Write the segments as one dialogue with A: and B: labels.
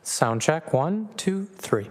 A: Sound check, 1, 2, 3.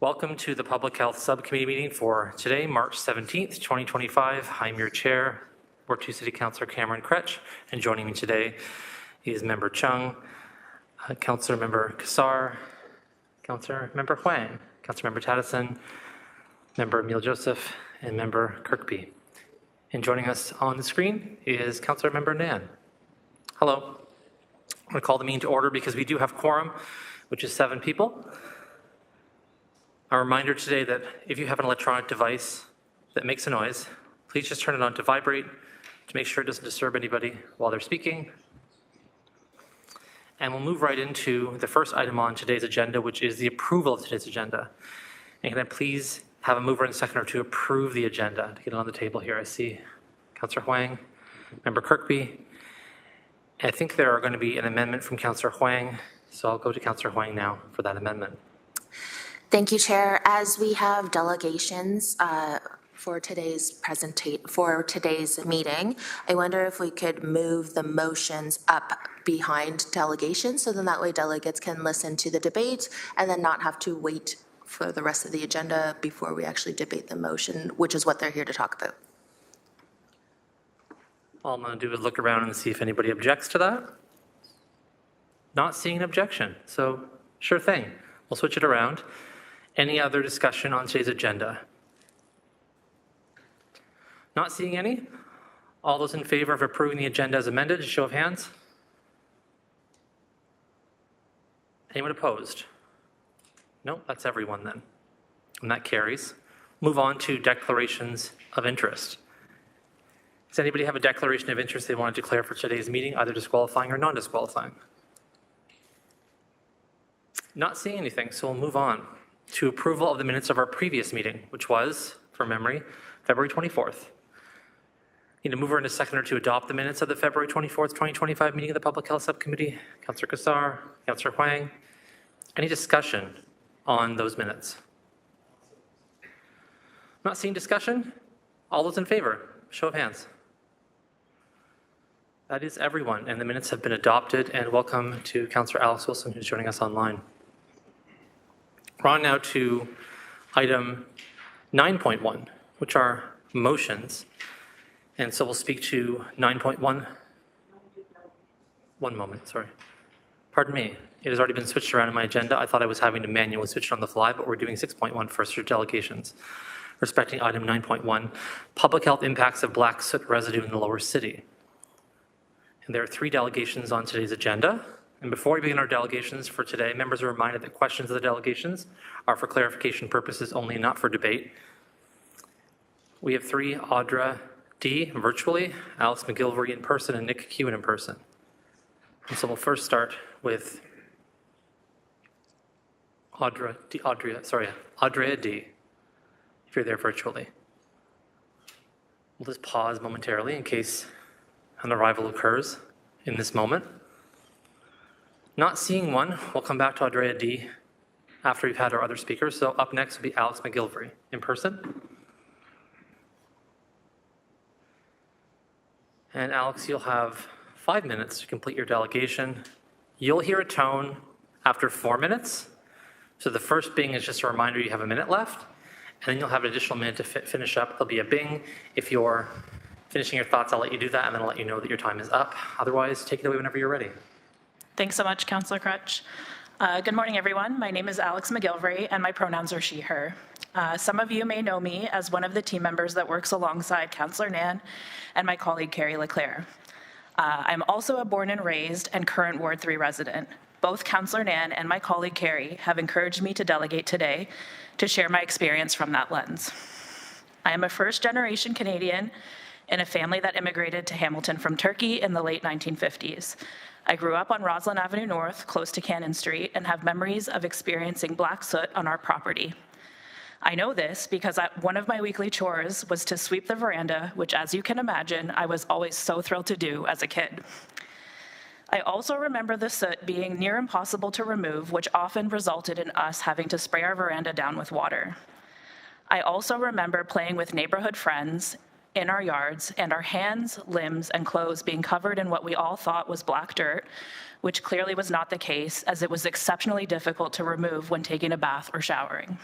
A: Welcome to the Public Health Subcommittee meeting for today, March 17th, 2025. I'm your chair, Ward 2 City Councilor Cameron Kretsch, and joining me today is Member Chung, Councilor Member Kassar, Councilor Member Huang, Councilor Member Taddison, Member Emil Joseph, and Member Kirkby. And joining us on the screen is Councilor Member Nan. Hello. I'm going to call the meeting to order because we do have quorum, which is 7 people. A reminder today that if you have an electronic device that makes a noise, please just turn it on to vibrate to make sure it doesn't disturb anybody while they're speaking. And we'll move right into the first item on today's agenda, which is the approval of today's agenda. And can I please have a mover and seconder to approve the agenda, to get it on the table here? I see Councillor Huang, Member Kirkby. And I think there are going to be an amendment from Councillor Huang, so I'll go to Councillor Huang now for that amendment.
B: Thank you, Chair. As we have delegations for today's meeting, I wonder if we could move the motions up behind delegations, so then that way delegates can listen to the debate and then not have to wait for the rest of the agenda before we actually debate the motion, which is what they're here to talk about.
A: All I'm going to do is look around and see if anybody objects to that. Not seeing an objection, so sure thing. We'll switch it around. Any other discussion on today's agenda? Not seeing any? All those in favor of approving the agenda as amended, show of hands. Anyone opposed? No, that's everyone then. And that carries. Move on to declarations of interest. Does anybody have a declaration of interest they want to declare for today's meeting, either disqualifying or non-disqualifying? Not seeing anything, so we'll move on to approval of the minutes of our previous meeting, which was, from memory, February 24th. Need a mover and a seconder to adopt the minutes of the February 24th, 2025 meeting of the Public Health Subcommittee. Councillor Kassar, Councillor Huang. Any discussion on those minutes? Not seeing discussion? All those in favor, show of hands. That is everyone, and the minutes have been adopted, and welcome to Councillor Alex Wilson, who's joining us online. We're on now to item 9.1, which are motions. And so we'll speak to 9.1. One moment, sorry. Pardon me. It has already been switched around in my agenda. I thought I was having to manually switch it on the fly, but we're doing 6.1 first for delegations. Respecting item 9.1, public health impacts of black soot residue in the lower city. And there are 3 delegations on today's agenda. And before we begin our delegations for today, members are reminded that questions of the delegations are for clarification purposes only, not for debate. We have 3, Audra D. virtually, Alex McGilvery in person, and Nick Kewen in person. And so we'll first start with Audra D, if you're there virtually. We'll just pause momentarily in case an arrival occurs in this moment. Not seeing one, we'll come back to Audrey D after we've had our other speakers. So up next will be Alex McGilvery in person. And Alex, you'll have 5 minutes to complete your delegation. You'll hear a tone after 4 minutes. So the first bing is just a reminder you have a minute left, and then you'll have an additional minute to finish up. There'll be a bing. If you're finishing your thoughts, I'll let you do that, and then I'll let you know that your time is up. Otherwise, take it away whenever you're ready.
C: Thanks so much, Councillor Kretsch. Good morning, everyone. My name is Alex McGilvery, and my pronouns are she, her. Some of you may know me as one of the team members that works alongside Councillor Nan and my colleague, Carrie Leclerc. I'm also a born and raised and current Ward 3 resident. Both Councillor Nan and my colleague, Carrie, have encouraged me to delegate today to share my experience from that lens. I am a first-generation Canadian in a family that immigrated to Hamilton from Turkey in the late 1950s. I grew up on Roslyn Avenue North, close to Cannon Street, and have memories of experiencing black soot on our property. I know this because one of my weekly chores was to sweep the veranda, which, as you can imagine, I was always so thrilled to do as a kid. I also remember the soot being near impossible to remove, which often resulted in us having to spray our veranda down with water. I also remember playing with neighborhood friends in our yards and our hands, limbs, and clothes being covered in what we all thought was black dirt, which clearly was not the case, as it was exceptionally difficult to remove when taking a bath or showering.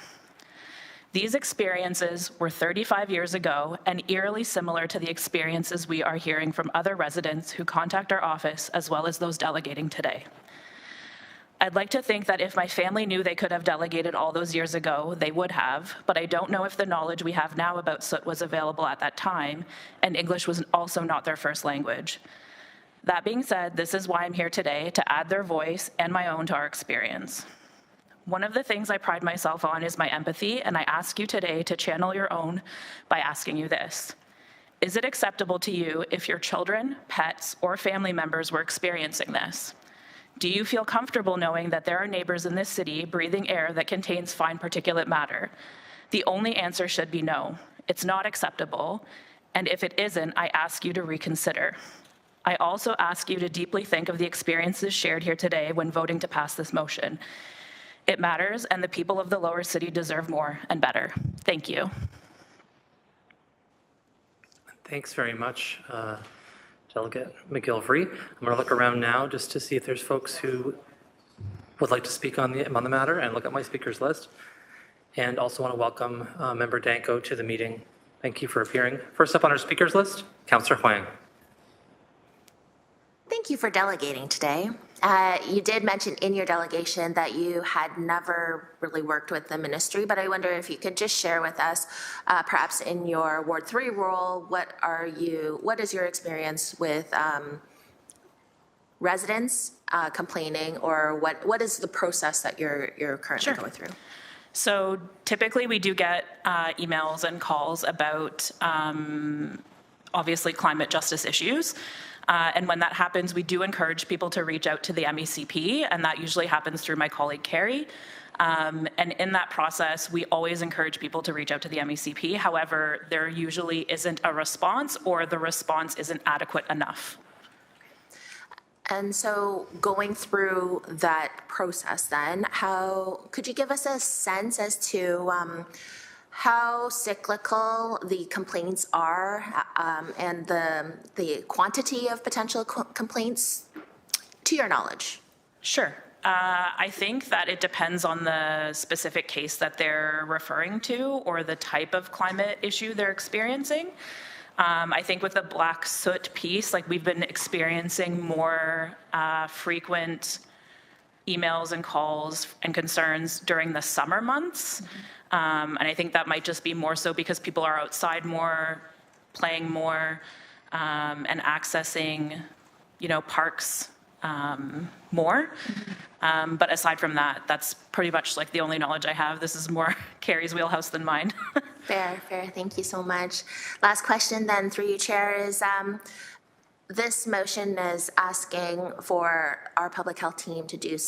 C: These experiences were 35 years ago and eerily similar to the experiences we are hearing from other residents who contact our office, as well as those delegating today. I'd like to think that if my family knew they could have delegated all those years ago, they would have, but I don't know if the knowledge we have now about soot was available at that time, and English was also not their first language. That being said, this is why I'm here today, to add their voice and my own to our experience. One of the things I pride myself on is my empathy, and I ask you today to channel your own by asking you this. Is it acceptable to you if your children, pets, or family members were experiencing this? Do you feel comfortable knowing that there are neighbors in this city breathing air that contains fine particulate matter? The only answer should be no. It's not acceptable, and if it isn't, I ask you to reconsider. I also ask you to deeply think of the experiences shared here today when voting to pass this motion. It matters, and the people of the Lower City deserve more and better. Thank you.
A: Thanks very much, Delegate McGilvery. I'm going to look around now just to see if there's folks who would like to speak on the matter, and look at my speakers list. And also want to welcome Member Danko to the meeting. Thank you for appearing. First up on our speakers list, Councillor Huang.
B: Thank you for delegating today. You did mention in your delegation that you had never really worked with the ministry, but I wonder if you could just share with us, perhaps in your Ward 3 role, what is your experience with residents complaining, or what is the process that you're currently going through?
C: So typically we do get emails and calls about obviously climate justice issues. And when that happens, we do encourage people to reach out to the MECP, and that usually happens through my colleague, Carrie. And in that process, we always encourage people to reach out to the MECP. However, there usually isn't a response, or the response isn't adequate enough.
B: And so going through that process then, could you give us a sense as to how cyclical the complaints are, and the quantity of potential complaints, to your knowledge?
C: Sure. I think that it depends on the specific case that they're referring to, or the type of climate issue they're experiencing. I think with the black soot piece, like, we've been experiencing more frequent emails and calls and concerns during the summer months. And I think that might just be more so because people are outside more, playing more, and accessing, parks more. But aside from that, that's pretty much like the only knowledge I have. This is more Carrie's wheelhouse than mine.
B: Fair. Thank you so much. Last question then, through you, Chair, is this motion is asking for our public health team to do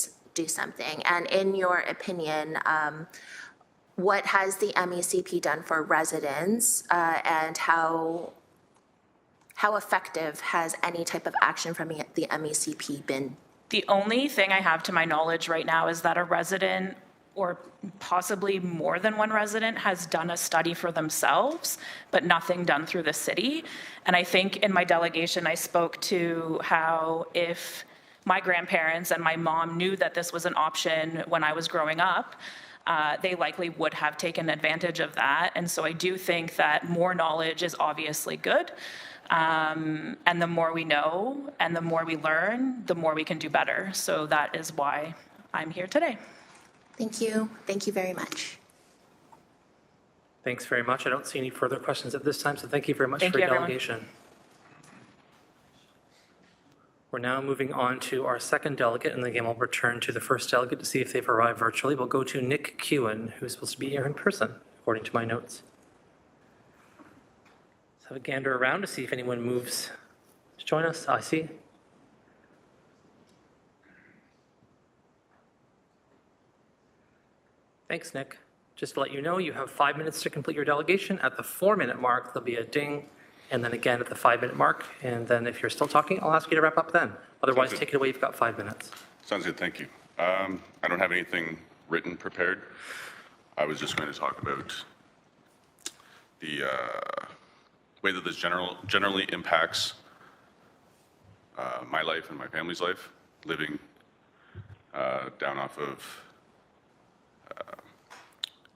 B: something. And in your opinion, what has the MECP done for residents, and how effective has any type of action from the MECP been?
C: The only thing I have to my knowledge right now is that a resident, or possibly more than one resident, has done a study for themselves, but nothing done through the city. And I think in my delegation, I spoke to how if my grandparents and my mom knew that this was an option when I was growing up, they likely would have taken advantage of that. And so I do think that more knowledge is obviously good. And the more we know and the more we learn, the more we can do better. So that is why I'm here today.
B: Thank you. Thank you very much.
A: Thanks very much. I don't see any further questions at this time, so thank you very much
C: Thank
A: for
C: you,
A: your
C: everyone.
A: delegation. We're now moving on to our second delegate, and again, we'll return to the first delegate to see if they've arrived virtually. We'll go to Nick Kewen, who's supposed to be here in person, according to my notes. Let's have a gander around to see if anyone moves to join us. I see. Thanks, Nick. Just to let you know, you have 5 minutes to complete your delegation. At the 4-minute mark, there'll be a ding, and then again at the 5-minute mark. And then if you're still talking, I'll ask you to wrap up then. Otherwise, take it away. You've got 5 minutes.
D: Sounds good, thank you. I don't have anything written prepared. I was just going to talk about the way that this generally impacts my life and my family's life, living down off of,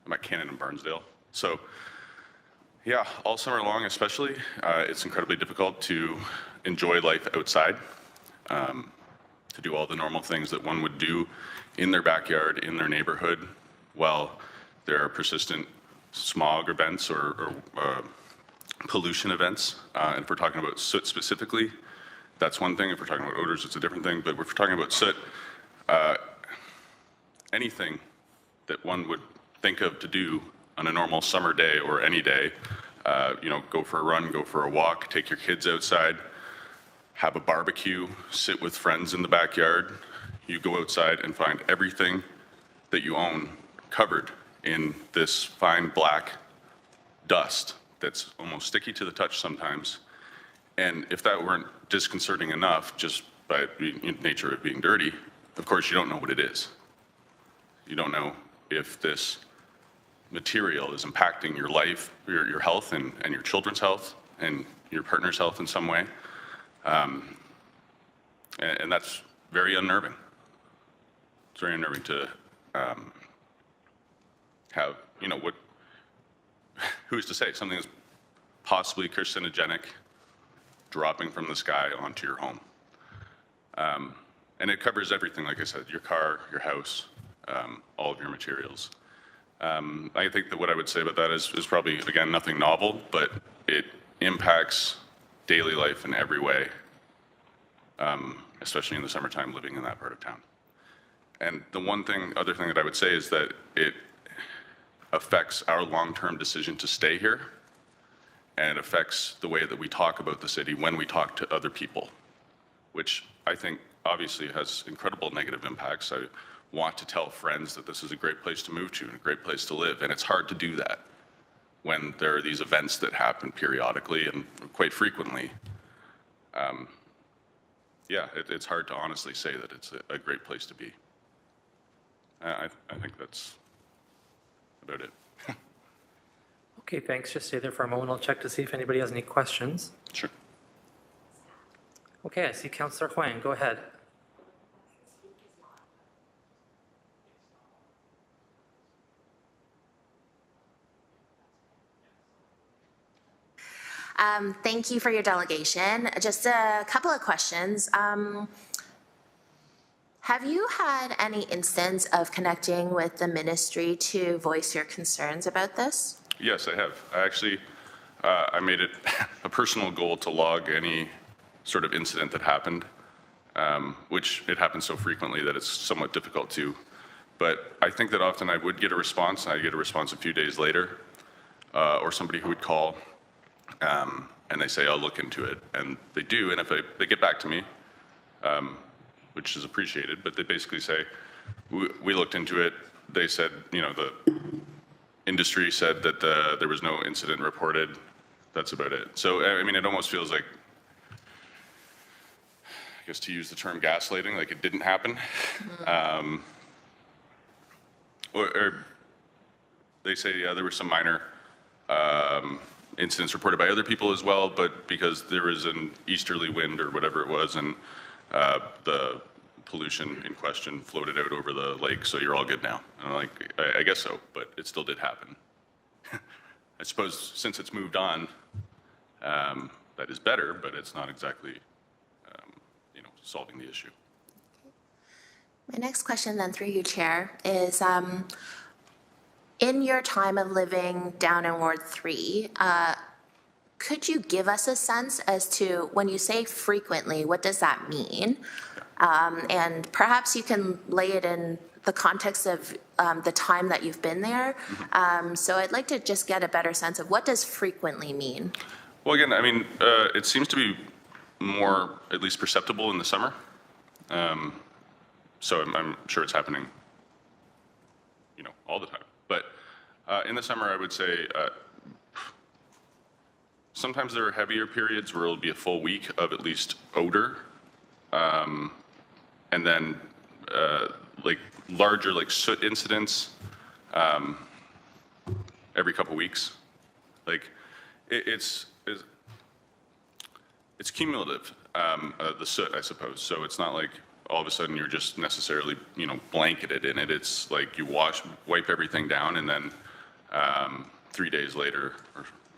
D: I'm at Cannon and Barnsdale So yeah, all summer long especially, it's incredibly difficult to enjoy life outside, to do all the normal things that one would do in their backyard, in their neighborhood, while there are persistent smog events or pollution events. And if we're talking about soot specifically, that's one thing. If we're talking about odors, it's a different thing. But if we're talking about soot, anything that one would think of to do on a normal summer day or any day, go for a run, go for a walk, take your kids outside, have a barbecue, sit with friends in the backyard. You go outside and find everything that you own covered in this fine black dust that's almost sticky to the touch sometimes. And if that weren't disconcerting enough, just by the nature of it being dirty, of course you don't know what it is. You don't know if this material is impacting your life, your health, and your children's health, and your partner's health in some way. And that's very unnerving. It's very unnerving to have, who's to say something is possibly carcinogenic dropping from the sky onto your home. And it covers everything, like I said, your car, your house, all of your materials. I think that what I would say about that is probably, again, nothing novel, but it impacts daily life in every way, especially in the summertime living in that part of town. And the other thing that I would say is that it affects our long-term decision to stay here, and it affects the way that we talk about the city when we talk to other people, which I think obviously has incredible negative impacts. I want to tell friends that this is a great place to move to and a great place to live, and it's hard to do that when there are these events that happen periodically and quite frequently. It's hard to honestly say that it's a great place to be. I think that's about it.
A: Okay, thanks. Just stay there for a moment. I'll check to see if anybody has any questions.
D: Sure.
A: Okay, I see Councillor Huang. Go ahead.
B: Thank you for your delegation. Just a couple of questions. Have you had any instance of connecting with the ministry to voice your concerns about this?
D: Yes, I have. I made it a personal goal to log any sort of incident that happened, which it happens so frequently that it's somewhat difficult to. But I think that often I would get a response, and I'd get a response a few days later, or somebody who would call, and they say, I'll look into it. And they do, and if they get back to me, which is appreciated, but they basically say, we looked into it. They said, the industry said that there was no incident reported. That's about it. So, it almost feels like, I guess to use the term gaslighting, like it didn't happen. Mm-hmm. Or they say, there were some minor incidents reported by other people as well, but because there was an easterly wind or whatever it was, and the pollution in question floated out over the lake, so you're all good now. And I'm like, I guess so, but it still did happen. I suppose since it's moved on, that is better, but it's not exactly, solving the issue.
B: My next question then, through you, Chair, is in your time of living down in Ward 3, could you give us a sense as to, when you say frequently, what does that mean? And perhaps you can lay it in the context of the time that you've been there. So I'd like to just get a better sense of what does frequently mean?
D: Well, again, it seems to be more, at least perceptible in the summer. So I'm sure it's happening, all the time. But in the summer, I would say sometimes there are heavier periods where it'll be a full week of at least odor. And then like larger soot incidents every couple weeks. Like it's cumulative, the soot, I suppose. So it's not like all of a sudden you're just necessarily, blanketed in it. It's like you wipe everything down, and then 3 days later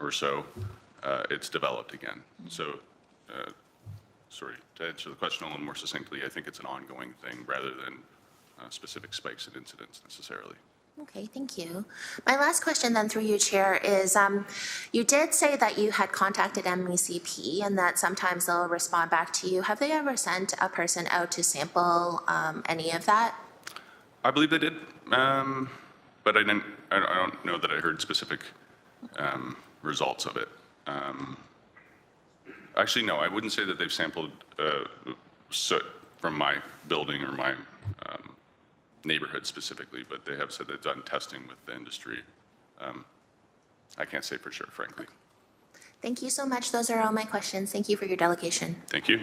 D: or so, it's developed again. So, sorry, to answer the question a little more succinctly, I think it's an ongoing thing rather than specific spikes in incidents necessarily.
B: Okay, thank you. My last question then through you, Chair, is you did say that you had contacted MECP and that sometimes they'll respond back to you. Have they ever sent a person out to sample any of that?
D: I believe they did, but I don't know that I heard specific results of it. Actually, no, I wouldn't say that they've sampled soot from my building or my neighborhood specifically, but they have said they've done testing with the industry. I can't say for sure, frankly.
B: Thank you so much. Those are all my questions. Thank you for your delegation.
D: Thank you.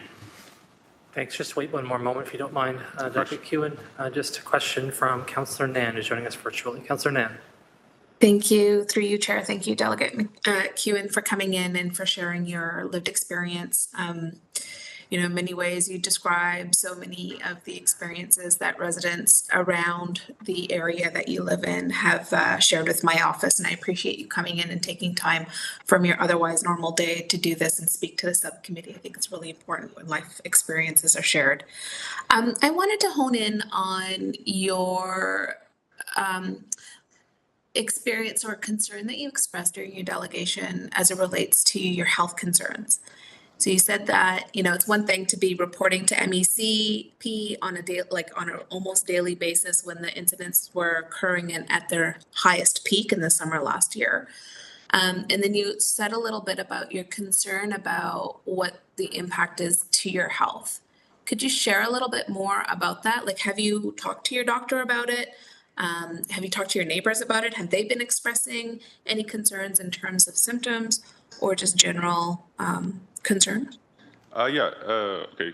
A: Thanks. Just wait one more moment if you don't mind, Dr. Kewen. Just a question from Councillor Nan, who's joining us virtually. Councillor Nan.
E: Thank you, through you, Chair. Thank you, Delegate Kewen, for coming in and for sharing your lived experience. In many ways, you describe so many of the experiences that residents around the area that you live in have shared with my office, and I appreciate you coming in and taking time from your otherwise normal day to do this and speak to the subcommittee. I think it's really important when life experiences are shared. I wanted to hone in on your experience or concern that you expressed during your delegation as it relates to your health concerns. So you said that, it's one thing to be reporting to MECP on on an almost daily basis when the incidents were occurring at their highest peak in the summer last year. And then you said a little bit about your concern about what the impact is to your health. Could you share a little bit more about that? Like, have you talked to your doctor about it? Have you talked to your neighbors about it? Have they been expressing any concerns in terms of symptoms or just general concern?
D: Okay.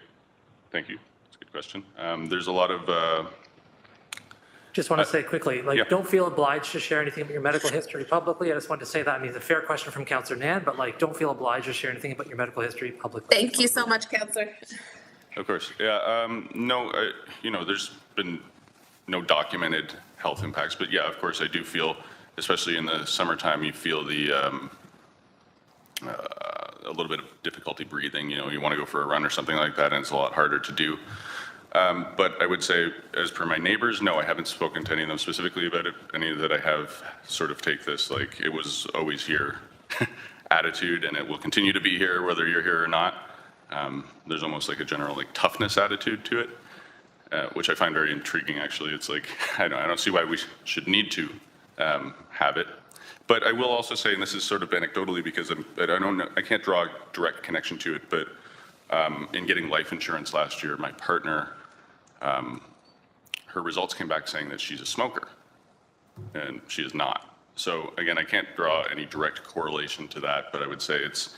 D: Thank you. That's a good question. There's a lot of...
A: Just want to say quickly,
D: yeah.
A: don't feel obliged to share anything about your medical history publicly. I just wanted to say that. I mean, it's a fair question from Councillor Nan, but don't feel obliged to share anything about your medical history publicly.
E: Thank you so much, Councillor.
D: Of course. Yeah. No, there's been no documented health impacts, but yeah, of course I do feel, especially in the summertime, you feel the a little bit of difficulty breathing. You want to go for a run or something like that, and it's a lot harder to do. But I would say, as per my neighbors, no, I haven't spoken to any of them specifically about it. Any that I have sort of take this like it was always here attitude, and it will continue to be here whether you're here or not. There's almost like a general toughness attitude to it. Which I find very intriguing, actually. It's like, I don't see why we should need to have it. But I will also say, and this is sort of anecdotally because I can't draw a direct connection to it, but in getting life insurance last year, my partner, her results came back saying that she's a smoker, and she is not. So again, I can't draw any direct correlation to that, but I would say it's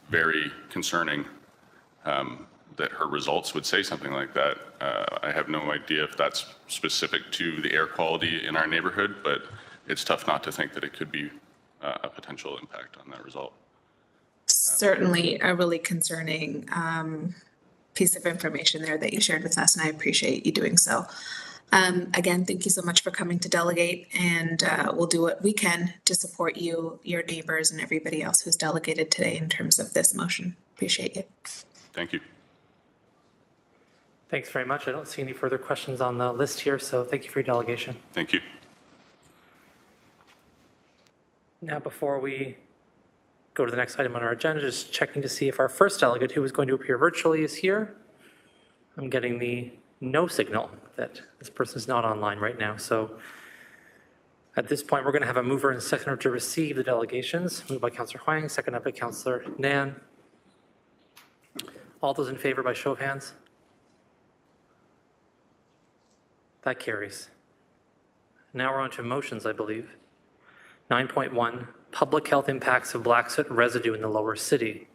D: very concerning that her results would say something like that. I have no idea if that's specific to the air quality in our neighborhood, but it's tough not to think that it could be a potential impact on that result.
E: Certainly a really concerning piece of information there that you shared with us, and I appreciate you doing so. Again, thank you so much for coming to delegate, and we'll do what we can to support you, your neighbors, and everybody else who's delegated today in terms of this motion. Appreciate you.
D: Thank you.
A: Thanks very much. I don't see any further questions on the list here, so thank you for your delegation.
D: Thank you.
A: Now, before we go to the next item on our agenda, just checking to see if our first delegate, who is going to appear virtually, is here. I'm getting the no signal that this person is not online right now. So at this point, we're going to have a mover and seconder to receive the delegations. Moved by Councillor Huang, seconded by Councillor Nan. All those in favor by show of hands? That carries. Now we're on to motions, I believe. 9.1, public health impacts of black soot residue in the lower city.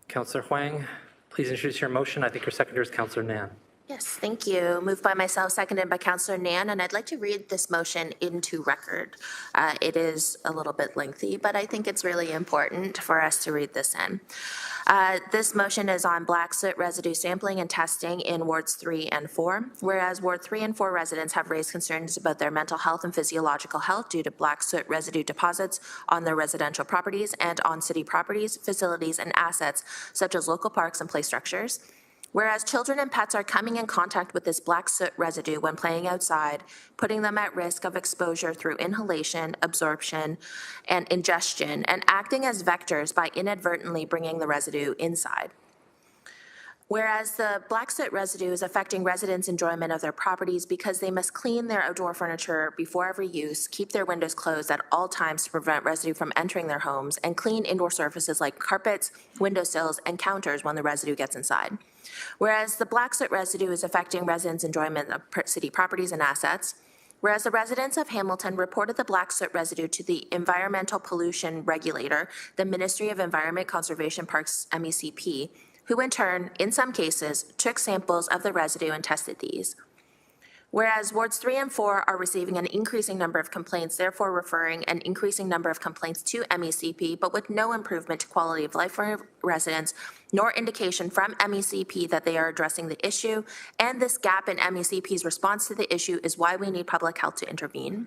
A: Councillor Huang, please introduce your motion. I think your seconder is Councillor Nan.
B: Yes, thank you. Moved by myself, seconded by Councillor Nan, and I'd like to read this motion into record. It is a little bit lengthy, but I think it's really important for us to read this in. This motion is on black soot residue sampling and testing in wards 3 and 4. Whereas Ward 3 and 4 residents have raised concerns about their mental health and physiological health due to black soot residue deposits on their residential properties and on city properties, facilities, and assets such as local parks and play structures. Whereas children and pets are coming in contact with this black soot residue when playing outside, putting them at risk of exposure through inhalation, absorption, and ingestion, and acting as vectors by inadvertently bringing the residue inside. Whereas the black soot residue is affecting residents' enjoyment of their properties because they must clean their outdoor furniture before every use, keep their windows closed at all times to prevent residue from entering their homes, and clean indoor surfaces like carpets, windowsills, and counters when the residue gets inside. Whereas the black soot residue is affecting residents' enjoyment of city properties and assets. Whereas the residents of Hamilton reported the black soot residue to the Environmental Pollution Regulator, the Ministry of Environment, Conservation, Parks, MECP, who in turn, in some cases, took samples of the residue and tested these. Whereas wards 3 and 4 are receiving an increasing number of complaints, therefore referring an increasing number of complaints to MECP, but with no improvement to quality of life for residents, nor indication from MECP that they are addressing the issue, and this gap in MECP's response to the issue is why we need public health to intervene.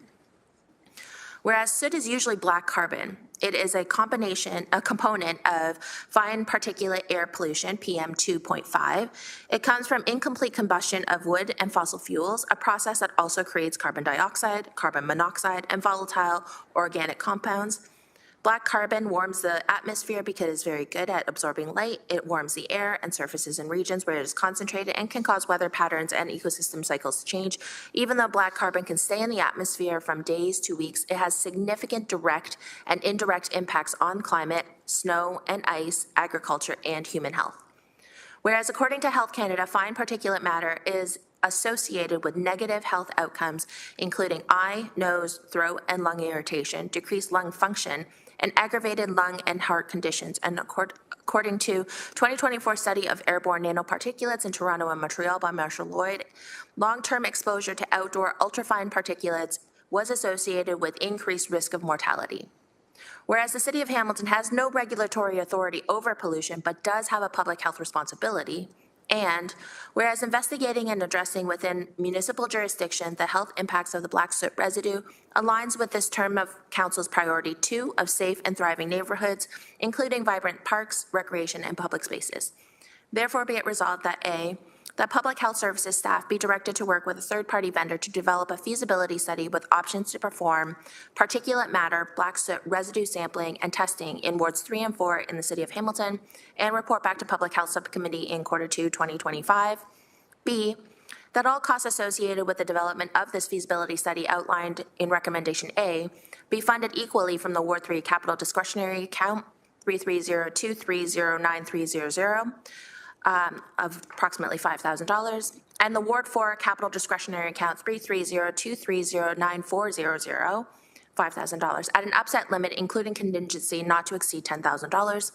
B: Whereas soot is usually black carbon, it is a component of fine particulate air pollution, PM 2.5. It comes from incomplete combustion of wood and fossil fuels, a process that also creates carbon dioxide, carbon monoxide, and volatile organic compounds. Black carbon warms the atmosphere because it's very good at absorbing light. It warms the air and surfaces in regions where it is concentrated and can cause weather patterns and ecosystem cycles to change. Even though black carbon can stay in the atmosphere from days to weeks, it has significant direct and indirect impacts on climate, snow and ice, agriculture, and human health. Whereas according to Health Canada, fine particulate matter is associated with negative health outcomes, including eye, nose, throat, and lung irritation, decreased lung function, and aggravated lung and heart conditions. And according to 2024 study of airborne nanoparticulates in Toronto and Montreal by Marshall Lloyd, long-term exposure to outdoor ultrafine particulates was associated with increased risk of mortality. Whereas the City of Hamilton has no regulatory authority over pollution, but does have a public health responsibility, and whereas investigating and addressing within municipal jurisdiction the health impacts of the black soot residue aligns with this term of Council's priority 2 of safe and thriving neighborhoods, including vibrant parks, recreation, and public spaces. Therefore, be it resolved that A, that Public Health Services staff be directed to work with a third-party vendor to develop a feasibility study with options to perform particulate matter, black soot residue sampling and testing in wards 3 and 4 in the City of Hamilton, and report back to Public Health Subcommittee in Q2 2025. B, that all costs associated with the development of this feasibility study outlined in Recommendation A be funded equally from the Ward 3 Capital Discretionary Account 3302309300, of approximately $5,000, and the Ward 4 Capital Discretionary Account 3302309400, $5,000, at an upset limit including contingency not to exceed $10,000,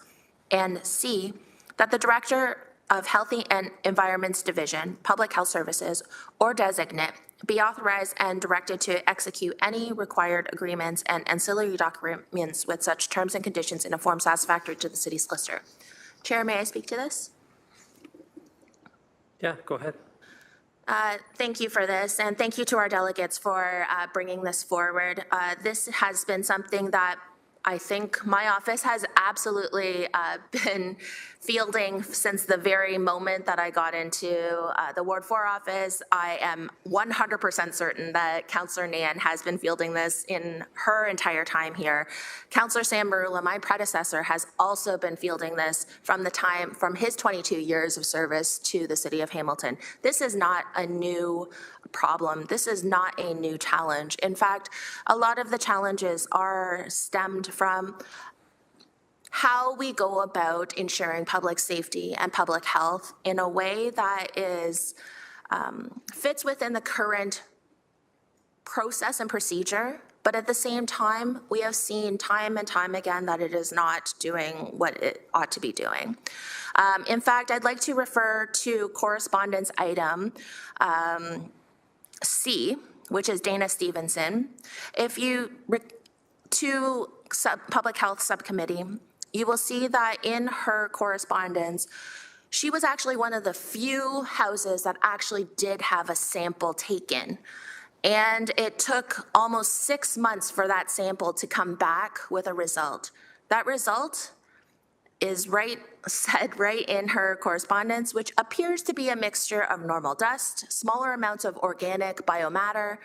B: and C, that the Director of Healthy and Environments Division, Public Health Services, or designate be authorized and directed to execute any required agreements and ancillary documents with such terms and conditions in a form satisfactory to the City Solicitor. Chair, may I speak to this?
A: Yeah, go ahead.
B: Thank you for this, and thank you to our delegates for bringing this forward. This has been something that I think my office has absolutely been fielding since the very moment that I got into the Ward 4 office. I am 100% certain that Councillor Nan has been fielding this in her entire time here. Councillor Sam Marula, my predecessor, has also been fielding this from his 22 years of service to the City of Hamilton. This is not a new problem. This is not a new challenge. In fact, a lot of the challenges are stemmed from how we go about ensuring public safety and public health in a way that is fits within the current process and procedure, but at the same time, we have seen time and time again that it is not doing what it ought to be doing. In fact, I'd like to refer to correspondence item C, which is Dana Stevenson. To Public Health Subcommittee, you will see that in her correspondence, she was actually one of the few houses that actually did have a sample taken. And it took almost 6 months for that sample to come back with a result. That result is said right in her correspondence, which appears to be a mixture of normal dust, smaller amounts of organic biomaterial,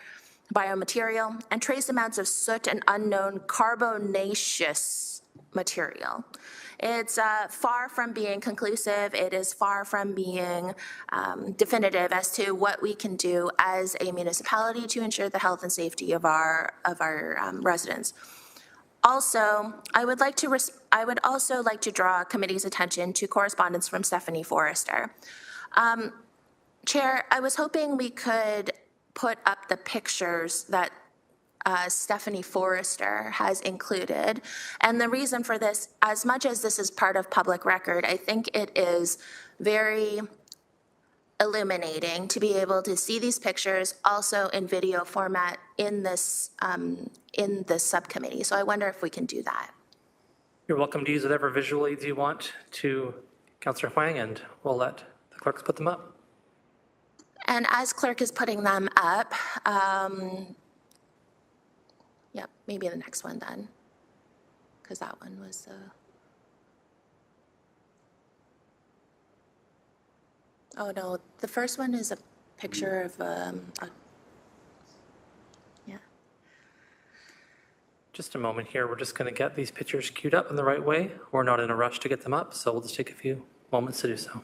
B: and trace amounts of soot and unknown carbonaceous material. It's far from being conclusive. It is far from being definitive as to what we can do as a municipality to ensure the health and safety of our residents. Also, I would also like to draw committee's attention to correspondence from Stephanie Forrester. Chair, I was hoping we could put up the pictures that Stephanie Forrester has included. And the reason for this, as much as this is part of public record, I think it is very illuminating to be able to see these pictures also in video format in this subcommittee. So I wonder if we can do that.
A: You're welcome to use whatever visual aids you want to Councillor Huang, and we'll let the clerks put them up.
B: And as clerk is putting them up, yep, maybe the next one then, because that one was oh no, the first one is a picture of yeah.
A: Just a moment here. We're just going to get these pictures queued up in the right way. We're not in a rush to get them up, so we'll just take a few moments to do so.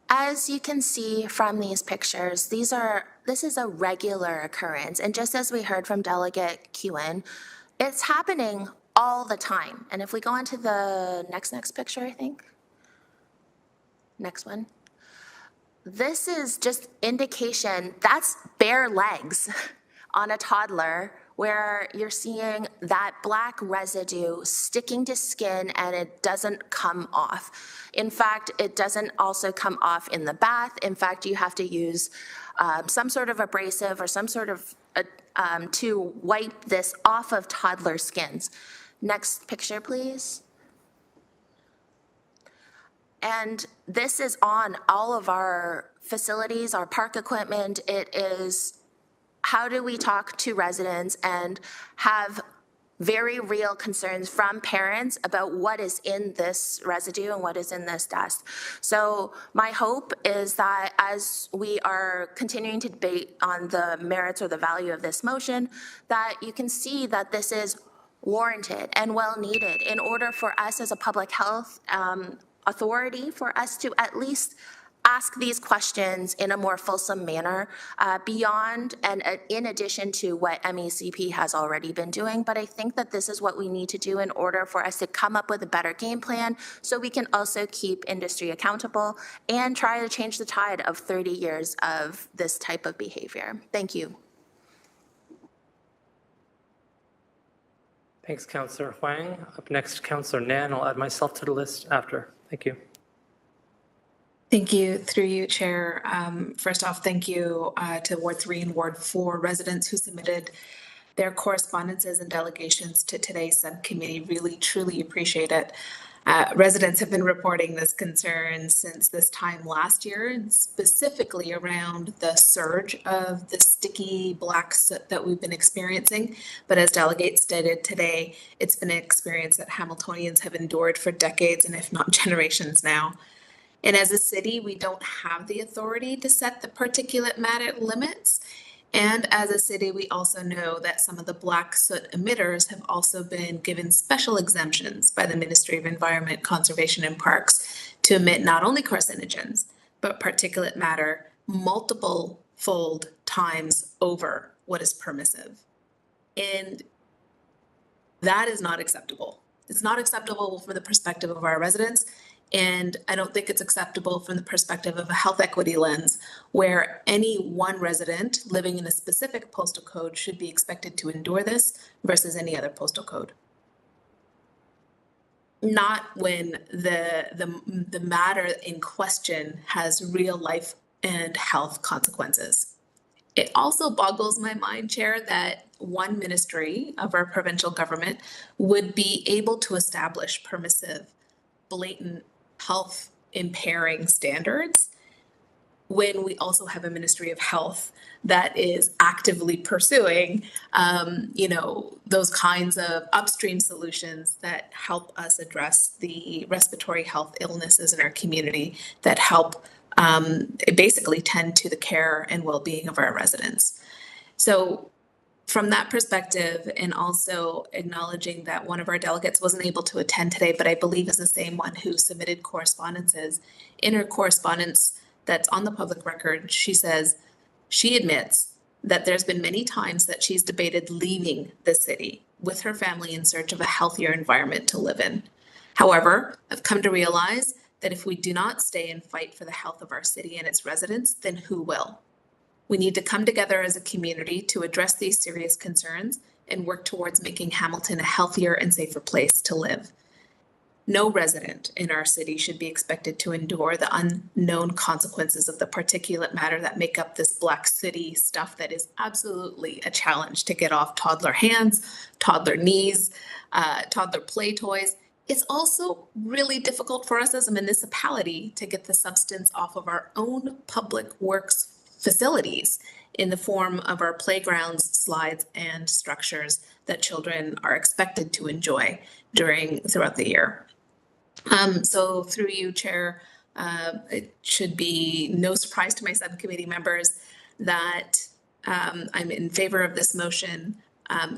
B: As you can see from these pictures, this is a regular occurrence. And just as we heard from Delegate Kewen, it's happening all the time. And if we go on to the next picture, I think. Next one. This is just indication, that's bare legs on a toddler where you're seeing that black residue sticking to skin and it doesn't come off. In fact, it doesn't also come off in the bath. In fact, you have to use some sort of abrasive or some sort of to wipe this off of toddler skins. Next picture, please. And this is on all of our facilities, our park equipment. It is, how do we talk to residents and have very real concerns from parents about what is in this residue and what is in this dust. So my hope is that as we are continuing to debate on the merits or the value of this motion, that you can see that this is warranted and well needed in order for us as a public health authority, for us to at least ask these questions in a more fulsome manner beyond and in addition to what MECP has already been doing. But I think that this is what we need to do in order for us to come up with a better game plan so we can also keep industry accountable and try to change the tide of 30 years of this type of behavior. Thank you.
A: Thanks, Councillor Huang. Up next, Councillor Nan. I'll add myself to the list after. Thank you.
E: Thank you. Through you, Chair. First off, thank you to Ward 3 and Ward 4 residents who submitted their correspondences and delegations to today's subcommittee. Really, truly appreciate it. Residents have been reporting this concern since this time last year, and specifically around the surge of the sticky black soot that we've been experiencing. But as delegates stated today, it's been an experience that Hamiltonians have endured for decades and if not generations now. And as a city, we don't have the authority to set the particulate matter limits. And as a city, we also know that some of the black soot emitters have also been given special exemptions by the Ministry of Environment, Conservation and Parks to emit not only carcinogens, but particulate matter multiple fold times over what is permissive. And that is not acceptable. It's not acceptable from the perspective of our residents. And I don't think it's acceptable from the perspective of a health equity lens, where any one resident living in a specific postal code should be expected to endure this versus any other postal code. Not when the matter in question has real life and health consequences. It also boggles my mind, Chair, that one ministry of our provincial government would be able to establish permissive, blatant health impairing standards when we also have a Ministry of Health that is actively pursuing, those kinds of upstream solutions that help us address the respiratory health illnesses in our community that help basically tend to the care and well-being of our residents. So from that perspective, and also acknowledging that one of our delegates wasn't able to attend today, but I believe is the same one who submitted correspondences. In her correspondence that's on the public record, she says she admits that there's been many times that she's debated leaving the city with her family in search of a healthier environment to live in. However, I've come to realize that if we do not stay and fight for the health of our city and its residents, then who will? We need to come together as a community to address these serious concerns and work towards making Hamilton a healthier and safer place to live. No resident in our city should be expected to endure the unknown consequences of the particulate matter that make up this Black City stuff that is absolutely a challenge to get off toddler hands, toddler knees, toddler play toys. It's also really difficult for us as a municipality to get the substance off of our own public works facilities in the form of our playgrounds, slides, and structures that children are expected to enjoy throughout the year. So through you, Chair, it should be no surprise to my subcommittee members that I'm in favor of this motion.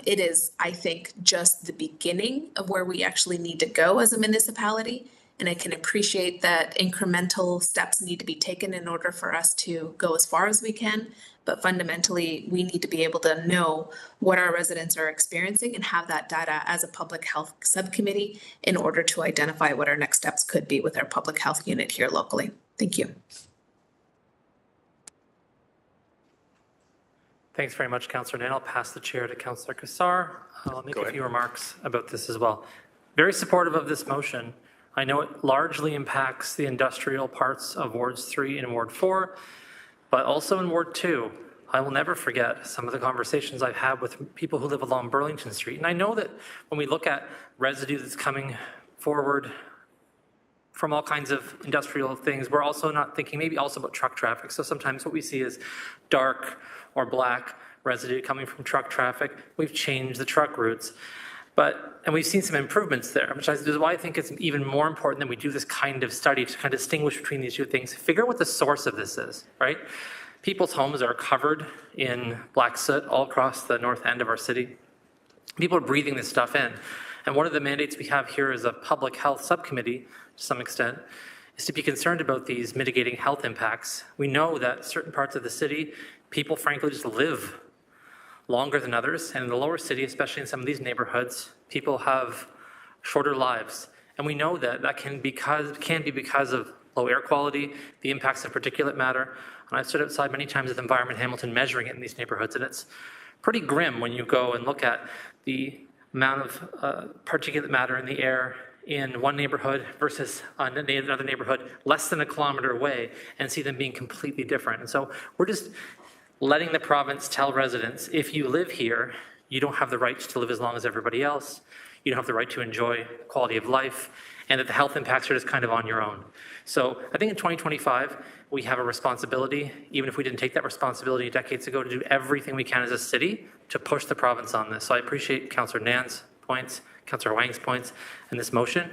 E: It is, I think, just the beginning of where we actually need to go as a municipality. And I can appreciate that incremental steps need to be taken in order for us to go as far as we can. But fundamentally, we need to be able to know what our residents are experiencing and have that data as a public health subcommittee in order to identify what our next steps could be with our public health unit here locally. Thank you.
A: Thanks very much, Councillor Nan. I'll pass the chair to Councillor Kassar. I'll make a few remarks about this as well. Very supportive of this motion. I know it largely impacts the industrial parts of Wards 3 and Ward 4, but also in Ward 2. I will never forget some of the conversations I've had with people who live along Burlington Street. And I know that when we look at residue that's coming forward from all kinds of industrial things, we're also not thinking maybe also about truck traffic. So sometimes what we see is dark or black residue coming from truck traffic. We've changed the truck routes. And we've seen some improvements there, which is why I think it's even more important that we do this kind of study to kind of distinguish between these two things, figure out what the source of this is, right? People's homes are covered in black soot all across the north end of our city. People are breathing this stuff in. And one of the mandates we have here as a public health subcommittee, to some extent, is to be concerned about these mitigating health impacts. We know that certain parts of the city, people frankly just live longer than others. And in the lower city, especially in some of these neighborhoods, people have shorter lives. And we know that that can be because of low air quality, the impacts of particulate matter. And I've stood outside many times with Environment Hamilton measuring it in these neighborhoods, and it's pretty grim when you go and look at the amount of particulate matter in the air in one neighborhood versus another neighborhood less than a kilometer away and see them being completely different. And so we're just letting the province tell residents, if you live here, you don't have the right to live as long as everybody else. You don't have the right to enjoy quality of life, and that the health impacts are just kind of on your own. So I think in 2025, we have a responsibility, even if we didn't take that responsibility decades ago, to do everything we can as a city to push the province on this. So I appreciate Councillor Nan's points, Councillor Wang's points, and this motion,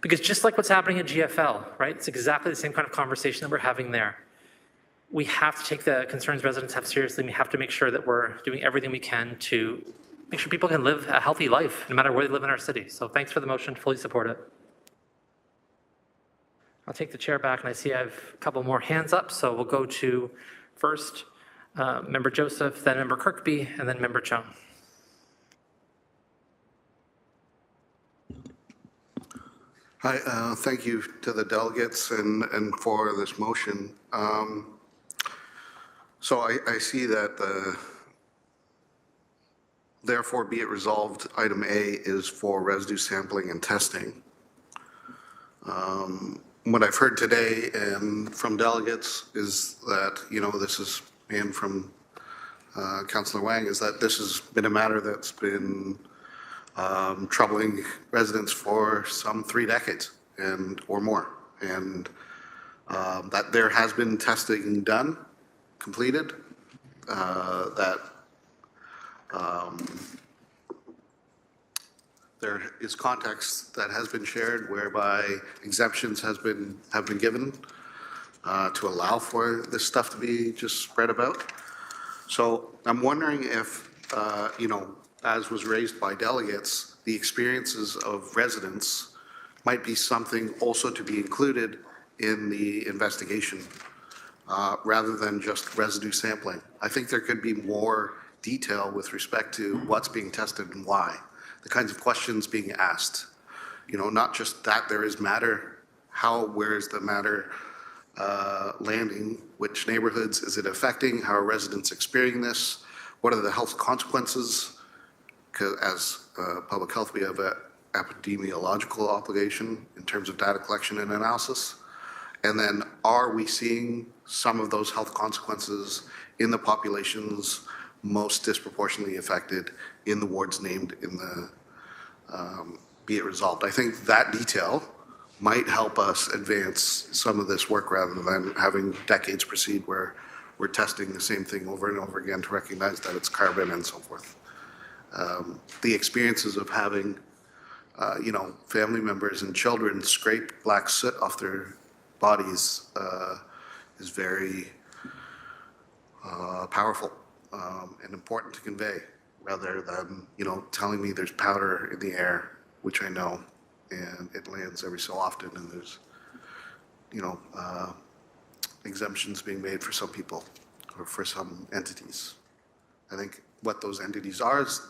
A: because just like what's happening at GFL, right? It's exactly the same kind of conversation that we're having there. We have to take the concerns residents have seriously, and we have to make sure that we're doing everything we can to make sure people can live a healthy life no matter where they live in our city. So thanks for the motion, fully support it. I'll take the chair back, and I see I have a couple more hands up, so we'll go to first Member Joseph, then Member Kirkby, and then Member Chung.
F: Hi, thank you to the delegates and for this motion. So I see that therefore be it resolved, item A is for residue sampling and testing. What I've heard today and from delegates is that, this is and from Councillor Wang, is that this has been a matter that's been troubling residents for some 3 decades or more. And that there has been testing done, completed, that there is context that has been shared whereby exemptions have been given to allow for this stuff to be just spread about. So I'm wondering if, as was raised by delegates, the experiences of residents might be something also to be included in the investigation rather than just residue sampling. I think there could be more detail with respect to what's being tested and why, the kinds of questions being asked. Not just that there is matter, where is the matter landing, which neighborhoods is it affecting, how are residents experiencing this, what are the health consequences, because as public health we have an epidemiological obligation in terms of data collection and analysis. And then are we seeing some of those health consequences in the populations most disproportionately affected in the wards named in the Be It Resolved? I think that detail might help us advance some of this work rather than having decades proceed where we're testing the same thing over and over again to recognize that it's carbon and so forth. The experiences of having, family members and children scrape black soot off their bodies is very powerful and important to convey rather than, telling me there's powder in the air, which I know, and it lands every so often, and there's, exemptions being made for some people or for some entities. I think what those entities are is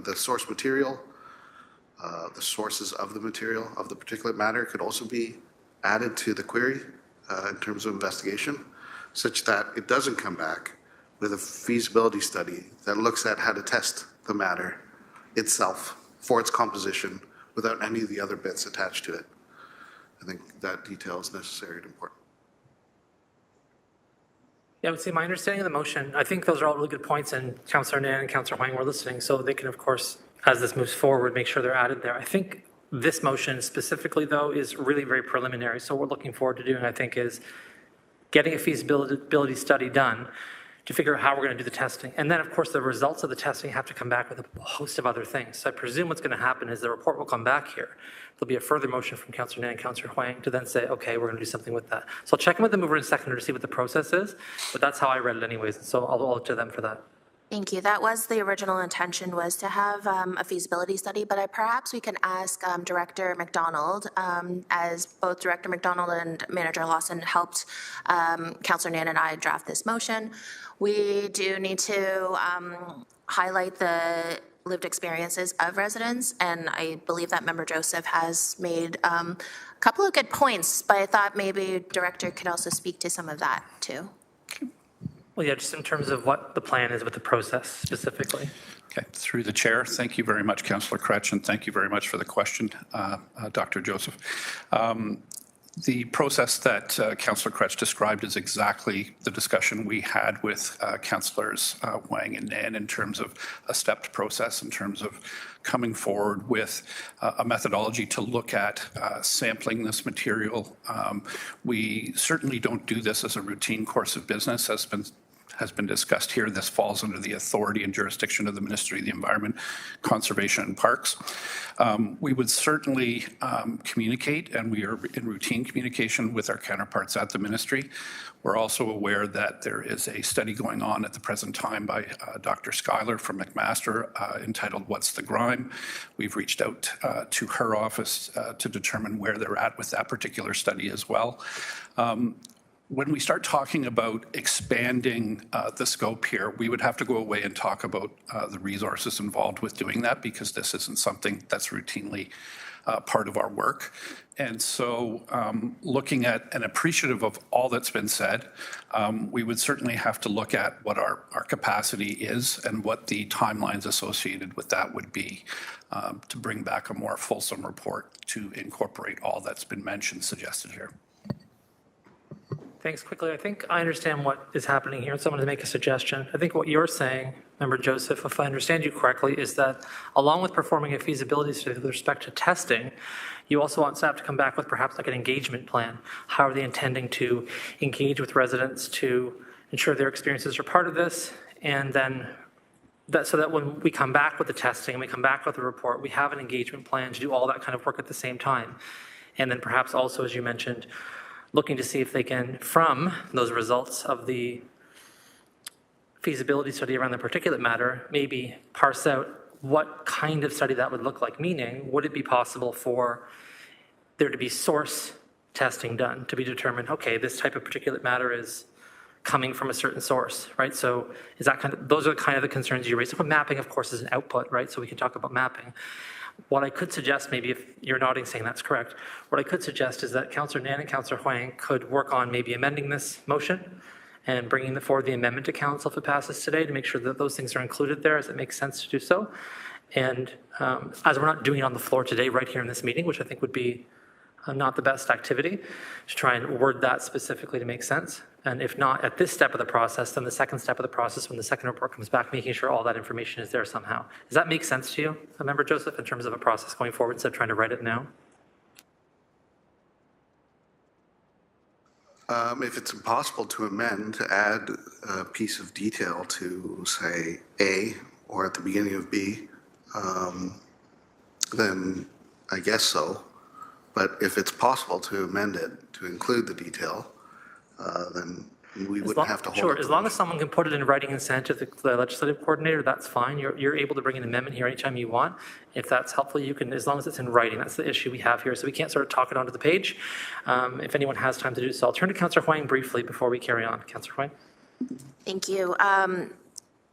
F: the source material, the sources of the material of the particulate matter could also be added to the query in terms of investigation, such that it doesn't come back with a feasibility study that looks at how to test the matter itself for its composition without any of the other bits attached to it. I think that detail is necessary and important.
A: Yeah, I would say my understanding of the motion, I think those are all really good points, and Councillor Nan and Councillor Huang were listening, so they can, of course, as this moves forward, make sure they're added there. I think this motion specifically, though, is really very preliminary. So what we're looking forward to doing, I think, is getting a feasibility study done to figure out how we're going to do the testing. And then, of course, the results of the testing have to come back with a host of other things. So I presume what's going to happen is the report will come back here. There'll be a further motion from Councillor Nan and Councillor Huang to then say, okay, we're going to do something with that. So I'll check in with the mover and seconder to see what the process is, but that's how I read it anyways. So I'll look to them for that.
B: Thank you. That was the original intention, was to have a feasibility study, but perhaps we can ask Director McDonald, as both Director McDonald and Manager Lawson helped Councillor Nan and I draft this motion. We do need to highlight the lived experiences of residents, and I believe that Member Joseph has made a couple of good points, but I thought maybe Director could also speak to some of that too.
A: Well, yeah, just in terms of what the plan is with the process specifically.
G: Okay, through the chair, thank you very much, Councillor Kretsch, and thank you very much for the question, Dr. Joseph. The process that Councillor Kretsch described is exactly the discussion we had with Councillors Wang and Nan in terms of a stepped process, in terms of coming forward with a methodology to look at sampling this material. We certainly don't do this as a routine course of business, as has been discussed here. This falls under the authority and jurisdiction of the Ministry of the Environment, Conservation and Parks. We would certainly communicate, and we are in routine communication with our counterparts at the Ministry. We're also aware that there is a study going on at the present time by Dr. Schuyler from McMaster entitled What's the Grime? We've reached out to her office to determine where they're at with that particular study as well. When we start talking about expanding the scope here, we would have to go away and talk about the resources involved with doing that, because this isn't something that's routinely part of our work. And so looking at and appreciative of all that's been said, we would certainly have to look at what our capacity is and what the timelines associated with that would be to bring back a more fulsome report to incorporate all that's been mentioned, suggested here.
A: Thanks. Quickly, I think I understand what is happening here. So I'm going to make a suggestion. I think what you're saying, Member Joseph, if I understand you correctly, is that along with performing a feasibility study with respect to testing, you also want staff to come back with perhaps like an engagement plan. How are they intending to engage with residents to ensure their experiences are part of this? And then so that when we come back with the testing and we come back with the report, we have an engagement plan to do all that kind of work at the same time. And then perhaps also, as you mentioned, looking to see if they can, from those results of the feasibility study around the particulate matter, maybe parse out what kind of study that would look like. Meaning, would it be possible for there to be source testing done to be determined, okay, this type of particulate matter is coming from a certain source, right? So is that those are kind of the concerns you raised. But mapping, of course, is an output, right? So we can talk about mapping. What I could suggest, maybe if you're nodding saying that's correct, what I could suggest is that Councillor Nan and Councillor Huang could work on maybe amending this motion and bringing forward the amendment to council if it passes today to make sure that those things are included there as it makes sense to do so. And as we're not doing it on the floor today, right here in this meeting, which I think would be not the best activity, to try and word that specifically to make sense. And if not at this step of the process, then the second step of the process when the second report comes back, making sure all that information is there somehow. Does that make sense to you, Member Joseph, in terms of a process going forward instead of trying to write it now?
F: If it's impossible to amend, to add a piece of detail to, say, A or at the beginning of B, then I guess so. But if it's possible to amend it to include the detail, then we wouldn't have to hold it.
A: Sure, as long as someone can put it in writing and send it to the legislative coordinator, that's fine. You're able to bring an amendment here anytime you want. If that's helpful, you can, as long as it's in writing. That's the issue we have here. So we can't sort of talk it onto the page. If anyone has time to do so. I'll turn to Councillor Huang briefly before we carry on. Councillor Huang.
B: Thank you.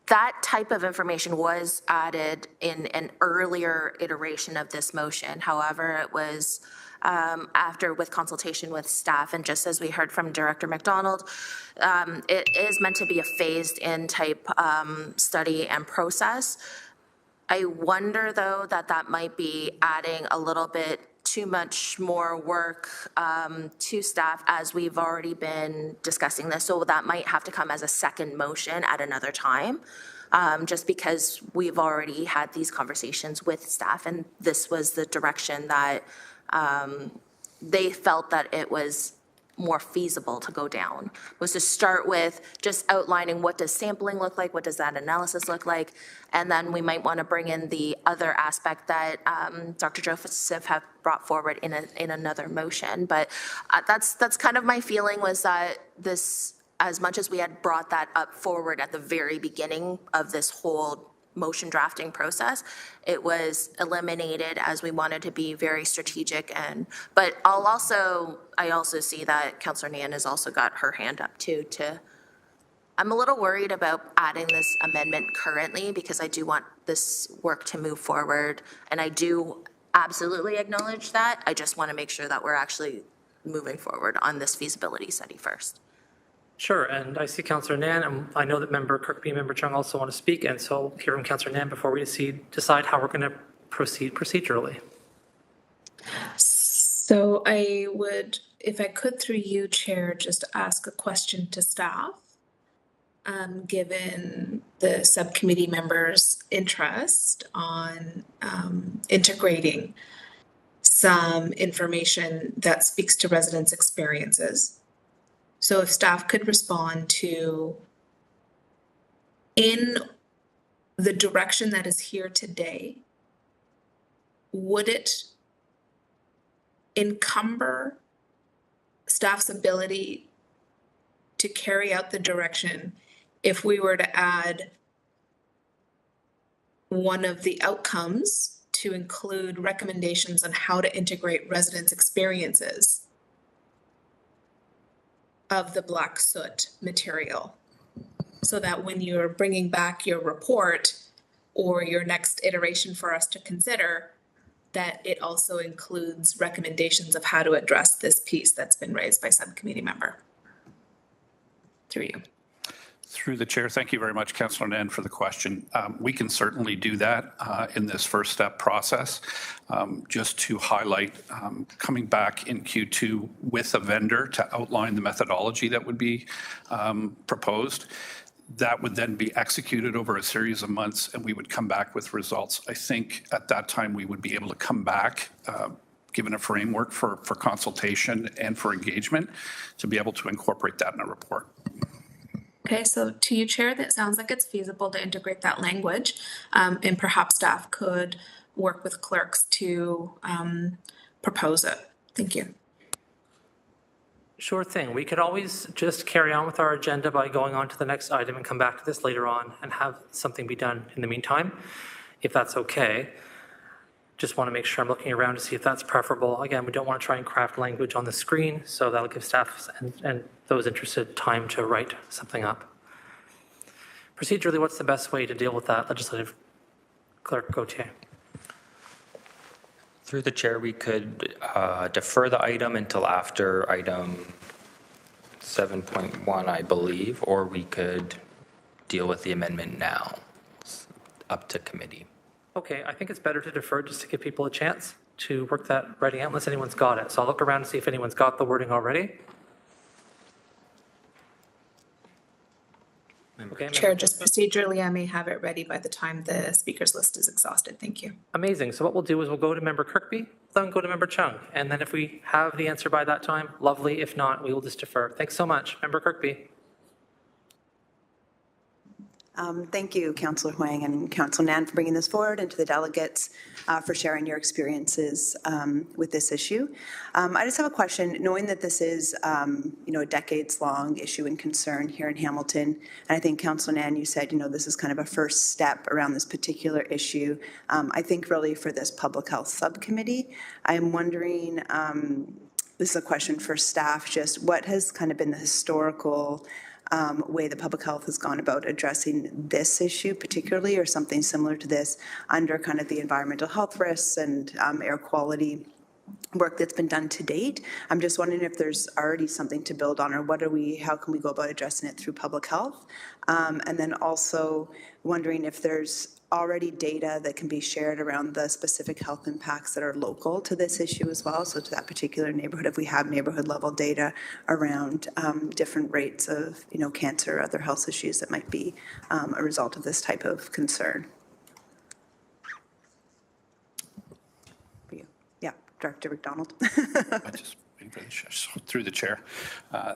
B: That type of information was added in an earlier iteration of this motion. However, it was after with consultation with staff, and just as we heard from Director McDonald, it is meant to be a phased-in type study and process. I wonder, though, that might be adding a little bit too much more work to staff as we've already been discussing this. So that might have to come as a second motion at another time, just because we've already had these conversations with staff, and this was the direction that they felt that it was more feasible to go down, was to start with just outlining what does sampling look like, what does that analysis look like, and then we might want to bring in the other aspect that Dr. Joseph have brought forward in another motion. But that's kind of my feeling, was that this, as much as we had brought that up forward at the very beginning of this whole motion drafting process, it was eliminated as we wanted to be very strategic. But I also see that Councillor Nan has also got her hand up too. I'm a little worried about adding this amendment currently, because I do want this work to move forward, and I do absolutely acknowledge that. I just want to make sure that we're actually moving forward on this feasibility study first.
A: Sure, and I see Councillor Nan, and I know that Member Kirkby and Member Chung also want to speak, and so I'll hear from Councillor Nan before we decide how we're going to proceed procedurally.
E: So I would, if I could through you, Chair, just ask a question to staff, given the subcommittee members' interest on integrating some information that speaks to residents' experiences. So if staff could respond to, in the direction that is here today, would it encumber staff's ability to carry out the direction if we were to add one of the outcomes to include recommendations on how to integrate residents' experiences of the black soot material, so that when you're bringing back your report or your next iteration for us to consider, that it also includes recommendations of how to address this piece that's been raised by subcommittee member. Through you.
G: Through the chair, thank you very much, Councillor Nan, for the question. We can certainly do that in this first step process. Just to highlight, coming back in Q2 with a vendor to outline the methodology that would be proposed, that would then be executed over a series of months, and we would come back with results. I think at that time we would be able to come back, given a framework for consultation and for engagement, to be able to incorporate that in a report.
E: Okay, so to you, Chair, that sounds like it's feasible to integrate that language, and perhaps staff could work with clerks to propose it. Thank you.
A: Sure thing. We could always just carry on with our agenda by going on to the next item and come back to this later on and have something be done in the meantime, if that's okay. Just want to make sure I'm looking around to see if that's preferable. Again, we don't want to try and craft language on the screen, so that'll give staff and those interested time to write something up. Procedurally, what's the best way to deal with that, Legislative Clerk Gauthier?
H: Through the chair, we could defer the item until after item 7.1, I believe, or we could deal with the amendment now. It's up to committee.
A: Okay, I think it's better to defer just to give people a chance to work that writing out unless anyone's got it. So I'll look around and see if anyone's got the wording already. Okay,
E: Chair, just procedurally, I may have it ready by the time the speakers list is exhausted. Thank you.
A: amazing. So what we'll do is we'll go to Member Kirkby, then go to Member Chung. And then if we have the answer by that time, lovely. If not, we will just defer. Thanks so much. Member Kirkby.
I: Thank you, Councillor Huang and Councillor Nan, for bringing this forward, and to the delegates for sharing your experiences with this issue. I just have a question, knowing that this is, a decades-long issue and concern here in Hamilton, and I think, Councillor Nan, you said, this is kind of a first step around this particular issue. I think really for this Public Health Subcommittee, I'm wondering, this is a question for staff, just what has kind of been the historical way the public health has gone about addressing this issue particularly, or something similar to this, under kind of the environmental health risks and air quality work that's been done to date. I'm just wondering if there's already something to build on, or how can we go about addressing it through public health? And then also wondering if there's already data that can be shared around the specific health impacts that are local to this issue as well. So to that particular neighborhood, if we have neighborhood level data around different rates of, cancer or other health issues that might be a result of this type of concern. Yeah, Director McDonald.
G: Through the chair,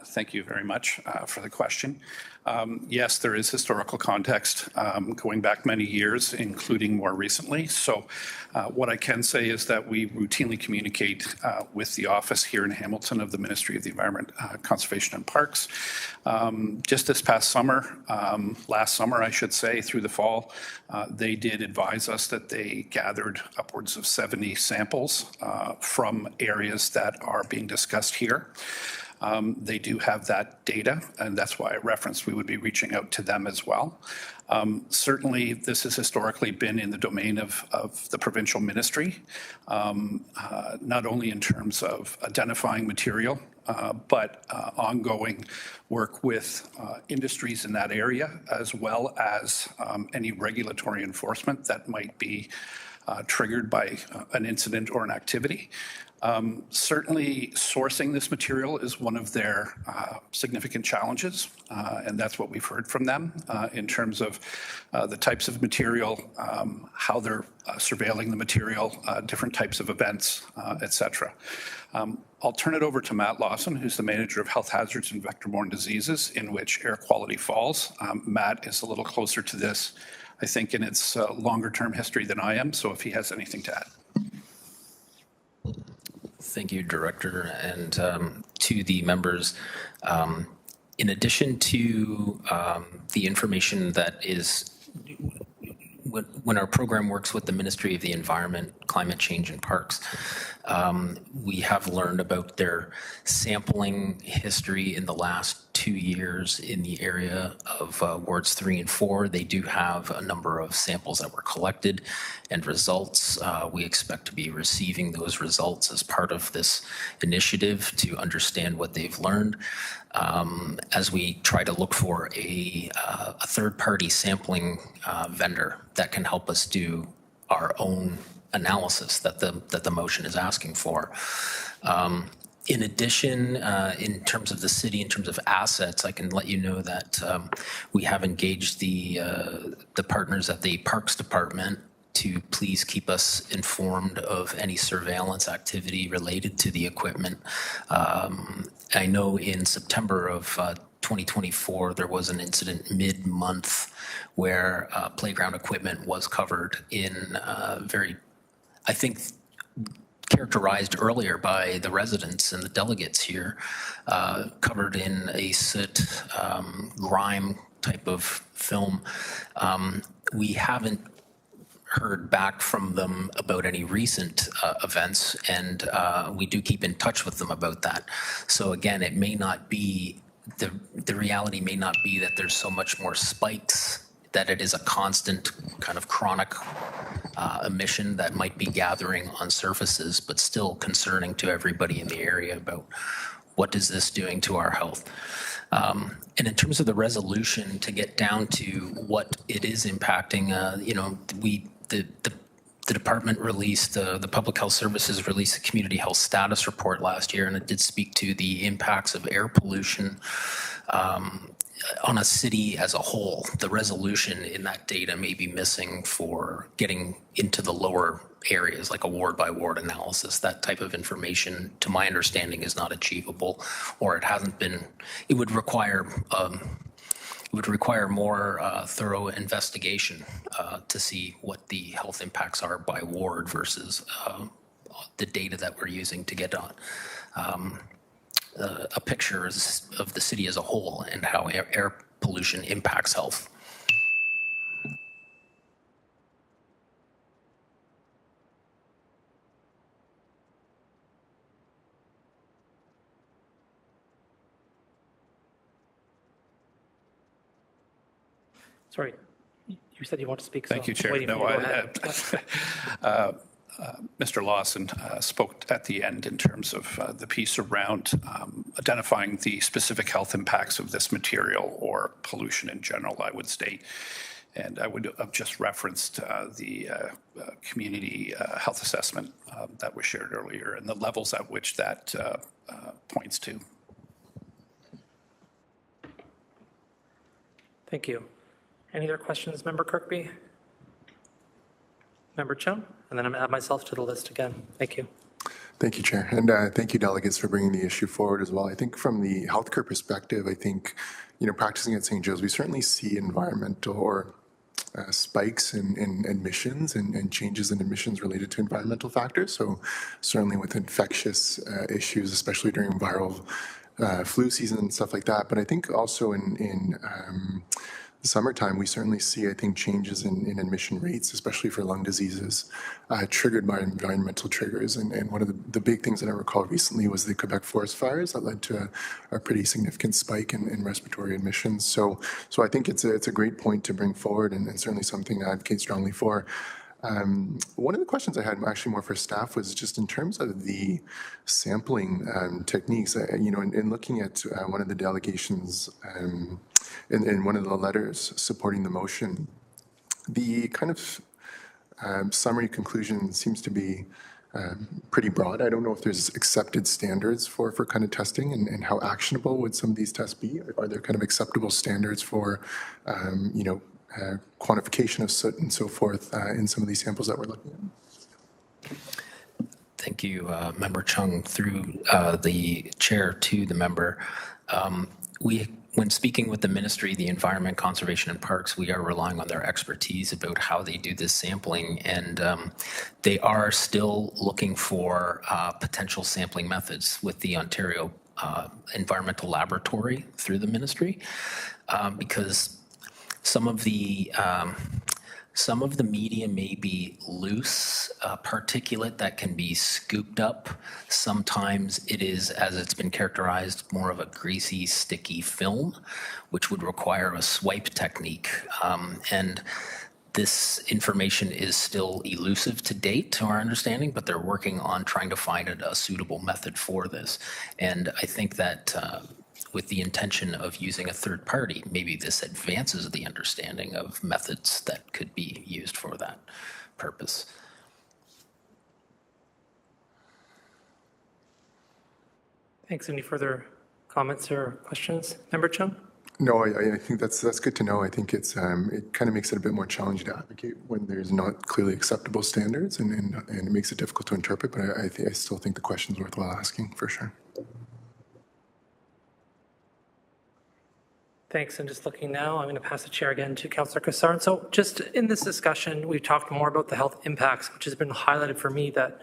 G: thank you very much for the question. Yes, there is historical context going back many years, including more recently. So what I can say is that we routinely communicate with the office here in Hamilton of the Ministry of the Environment, Conservation and Parks. Just this past summer, last summer, I should say, through the fall, they did advise us that they gathered upwards of 70 samples from areas that are being discussed here. They do have that data, and that's why I referenced we would be reaching out to them as well. Certainly, this has historically been in the domain of the provincial ministry, not only in terms of identifying material, but ongoing work with industries in that area, as well as any regulatory enforcement that might be triggered by an incident or an activity. Certainly, sourcing this material is one of their significant challenges, and that's what we've heard from them in terms of the types of material, how they're surveilling the material, different types of events, et cetera. I'll turn it over to Matt Lawson, who's the Manager of Health Hazards and Vector-Borne Diseases, in which air quality falls. Matt is a little closer to this, I think, in its longer-term history than I am, so if he has anything to add.
H: Thank you, Director, and to the members. In addition to the information that is, when our program works with the Ministry of the Environment, Climate Change and Parks, we have learned about their sampling history in the last 2 years in the area of wards 3 and 4. They do have a number of samples that were collected and results. We expect to be receiving those results as part of this initiative to understand what they've learned. As we try to look for a third-party sampling vendor that can help us do our own analysis that the motion is asking for. In addition, in terms of the city, in terms of assets, I can let you know that we have engaged the partners at the Parks Department to please keep us informed of any surveillance activity related to the equipment. I know in September of 2024, there was an incident mid-month where playground equipment was covered in very, I think, characterized earlier by the residents and the delegates here, covered in a soot, grime type of film. We haven't heard back from them about any recent events, and we do keep in touch with them about that. So again, it may not be, the reality may not be that there's so much more spikes, that it is a constant kind of chronic emission that might be gathering on surfaces, but still concerning to everybody in the area about what is this doing to our health. And in terms of the resolution, to get down to what it is impacting, you know, the department released, the Public Health Services released a community health status report last year, and it did speak to the impacts of air pollution on a city as a whole. The resolution in that data may be missing for getting into the lower areas, like a ward-by-ward analysis. That type of information, to my understanding, is not achievable, or it hasn't been. It would require more thorough investigation to see what the health impacts are by ward versus the data that we're using to get on a picture of the city as a whole and how air pollution impacts health.
A: Sorry, you said you want to speak.
G: Thank
A: so
G: you, Chair.
A: waiting
G: No,
A: for you to go ahead.
G: Mr. Lawson spoke at the end in terms of the piece around identifying the specific health impacts of this material or pollution in general, I would state. And I would have just referenced the community health assessment that was shared earlier and the levels at which that points to.
A: Thank you. Any other questions, Member Kirkby? Member Chung? And then I'm going to add myself to the list again. Thank you.
J: Thank you, Chair. And thank you, delegates, for bringing the issue forward as well. I think from the healthcare perspective, I think, you know, practicing at St. Joe's, we certainly see environmental or spikes in emissions and changes in emissions related to environmental factors. So certainly with infectious issues, especially during viral flu season and stuff like that. But I think also in the summertime, we certainly see, I think, changes in admission rates, especially for lung diseases, triggered by environmental triggers. And one of the big things that I recall recently was the Quebec forest fires that led to a pretty significant spike in respiratory admissions. So I think it's a great point to bring forward, and certainly something I advocate strongly for. One of the questions I had, actually more for staff, was just in terms of the sampling techniques. You know, in looking at one of the delegations in one of the letters supporting the motion, the kind of summary conclusion seems to be pretty broad. I don't know if there's accepted standards for kind of testing and how actionable would some of these tests be. Are there kind of acceptable standards for, you know, quantification of soot and so forth in some of these samples that we're looking at?
H: Thank you, Member Chung. Through the chair to the member, when speaking with the Ministry of the Environment, Conservation and Parks, we are relying on their expertise about how they do this sampling, and they are still looking for potential sampling methods with the Ontario Environmental Laboratory through the Ministry, because some of the Some of the media may be loose particulate that can be scooped up. Sometimes it is, as it's been characterized, more of a greasy, sticky film, which would require a swipe technique. And this information is still elusive to date, to our understanding, but they're working on trying to find a suitable method for this. And I think that with the intention of using a third party, maybe this advances the understanding of methods that could be used for that purpose.
A: Thanks. Any further comments or questions? Member Chung?
J: No, I think that's good to know. I think it's it kind of makes it a bit more challenging to advocate when there's not clearly acceptable standards, and it makes it difficult to interpret. But I still think the question's worthwhile asking for sure.
A: Thanks. And just looking now, I'm going to pass the chair again to Councillor Cassar. So just in this discussion, we've talked more about the health impacts, which has been highlighted for me that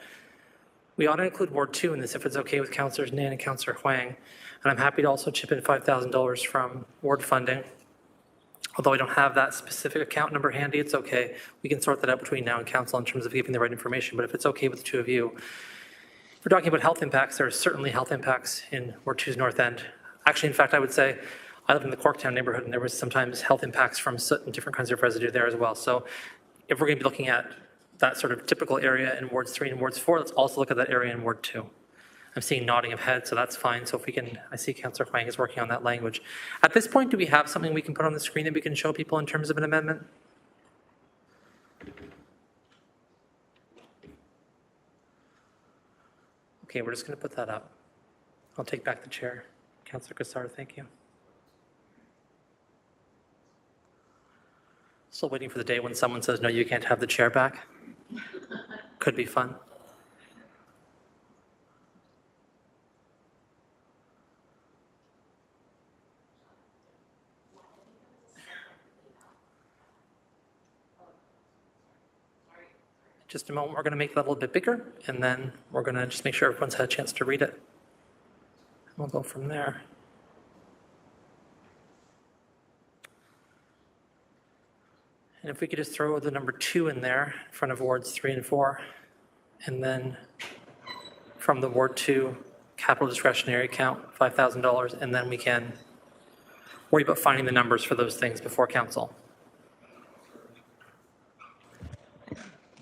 A: we ought to include Ward 2 in this if it's okay with Councillors Nan and Councillor Huang. And I'm happy to also chip in $5,000 from ward funding. Although I don't have that specific account number handy, it's okay. We can sort that out between now and council in terms of giving the right information. But if it's okay with the two of you, if we're talking about health impacts, there are certainly health impacts in Ward 2's North End. Actually, in fact, I would say I live in the Corktown neighborhood, and there was sometimes health impacts from soot and different kinds of residue there as well. So if we're going to be looking at that sort of typical area in Wards 3 and Wards 4, let's also look at that area in Ward 2. I'm seeing nodding of heads, so that's fine. So if we can, I see Councillor Huang is working on that language. At this point, do we have something we can put on the screen that we can show people in terms of an amendment? Okay, we're just going to put that up. I'll take back the chair. Councillor Cassar, thank you. Still waiting for the day when someone says, no, you can't have the chair back. Could be fun. Just a moment, we're going to make that a little bit bigger, and then we're going to just make sure everyone's had a chance to read it. We'll go from there. And if we could just throw the number 2 in there in front of wards 3 and 4, and then from the Ward 2 capital discretionary account, $5,000, and then we can worry about finding the numbers for those things before council.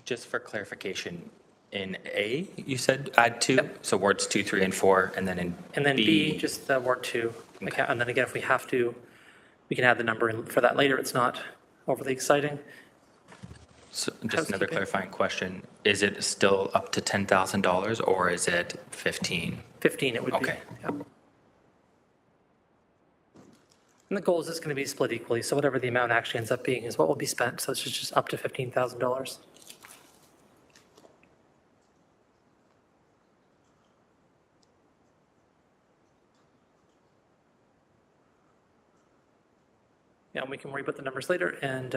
K: Just for clarification, in A, you said add 2, yep. So wards 2, 3, and 4, and then in
A: and then B, just the Ward 2 account, and then again, if we have to, we can add the number in for that later. It's not overly exciting.
K: So just another clarifying question: is it still up to $10,000, or is it 15?
A: 15, it would be.
K: Okay.
A: Yep. And the goal is it's going to be split equally, so whatever the amount actually ends up being is what will be spent. So it's just up to $15,000. Yeah, and we can worry about the numbers later, and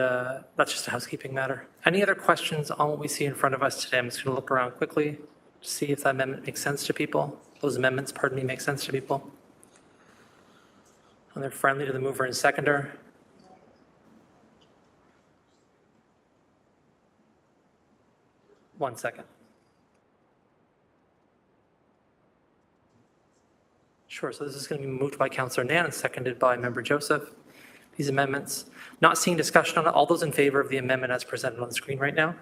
A: that's just a housekeeping matter. Any other questions on what we see in front of us today? I'm just going to look around quickly to see if that amendment makes sense to people. Those amendments, pardon me, make sense to people. And they're friendly to the mover and seconder. One second. Sure, so this is going to be moved by Councillor Nan and seconded by Member Joseph. These amendments, not seeing discussion on it. All those in favor of the amendment as presented on the screen right now?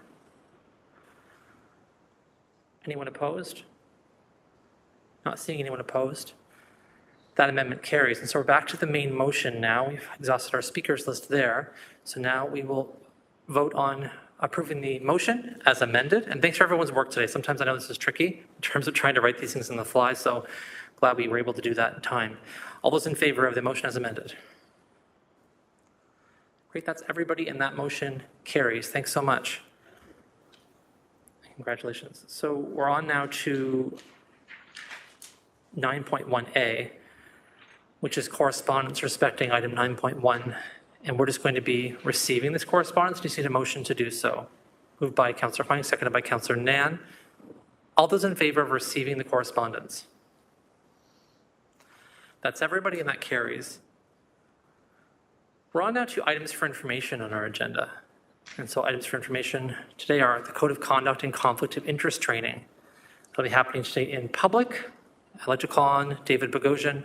A: Anyone opposed? Not seeing anyone opposed. That amendment carries. And so we're back to the main motion now. We've exhausted our speakers list there. So now we will vote on approving the motion as amended. And thanks for everyone's work today. Sometimes I know this is tricky in terms of trying to write these things on the fly. So glad we were able to do that in time. All those in favor of the motion as amended? Great, that's everybody, and that motion carries. Thanks so much. Congratulations. So we're on now to 9.1A, which is correspondence respecting item 9.1. And we're just going to be receiving this correspondence. Do you see a motion to do so? Moved by Councillor Huang, seconded by Councillor Nan. All those in favor of receiving the correspondence? That's everybody, and that carries. We're on now to items for information on our agenda. And so items for information today are the Code of Conduct and Conflict of Interest training. It'll be happening today in public. I'd like to call on David Bogosian,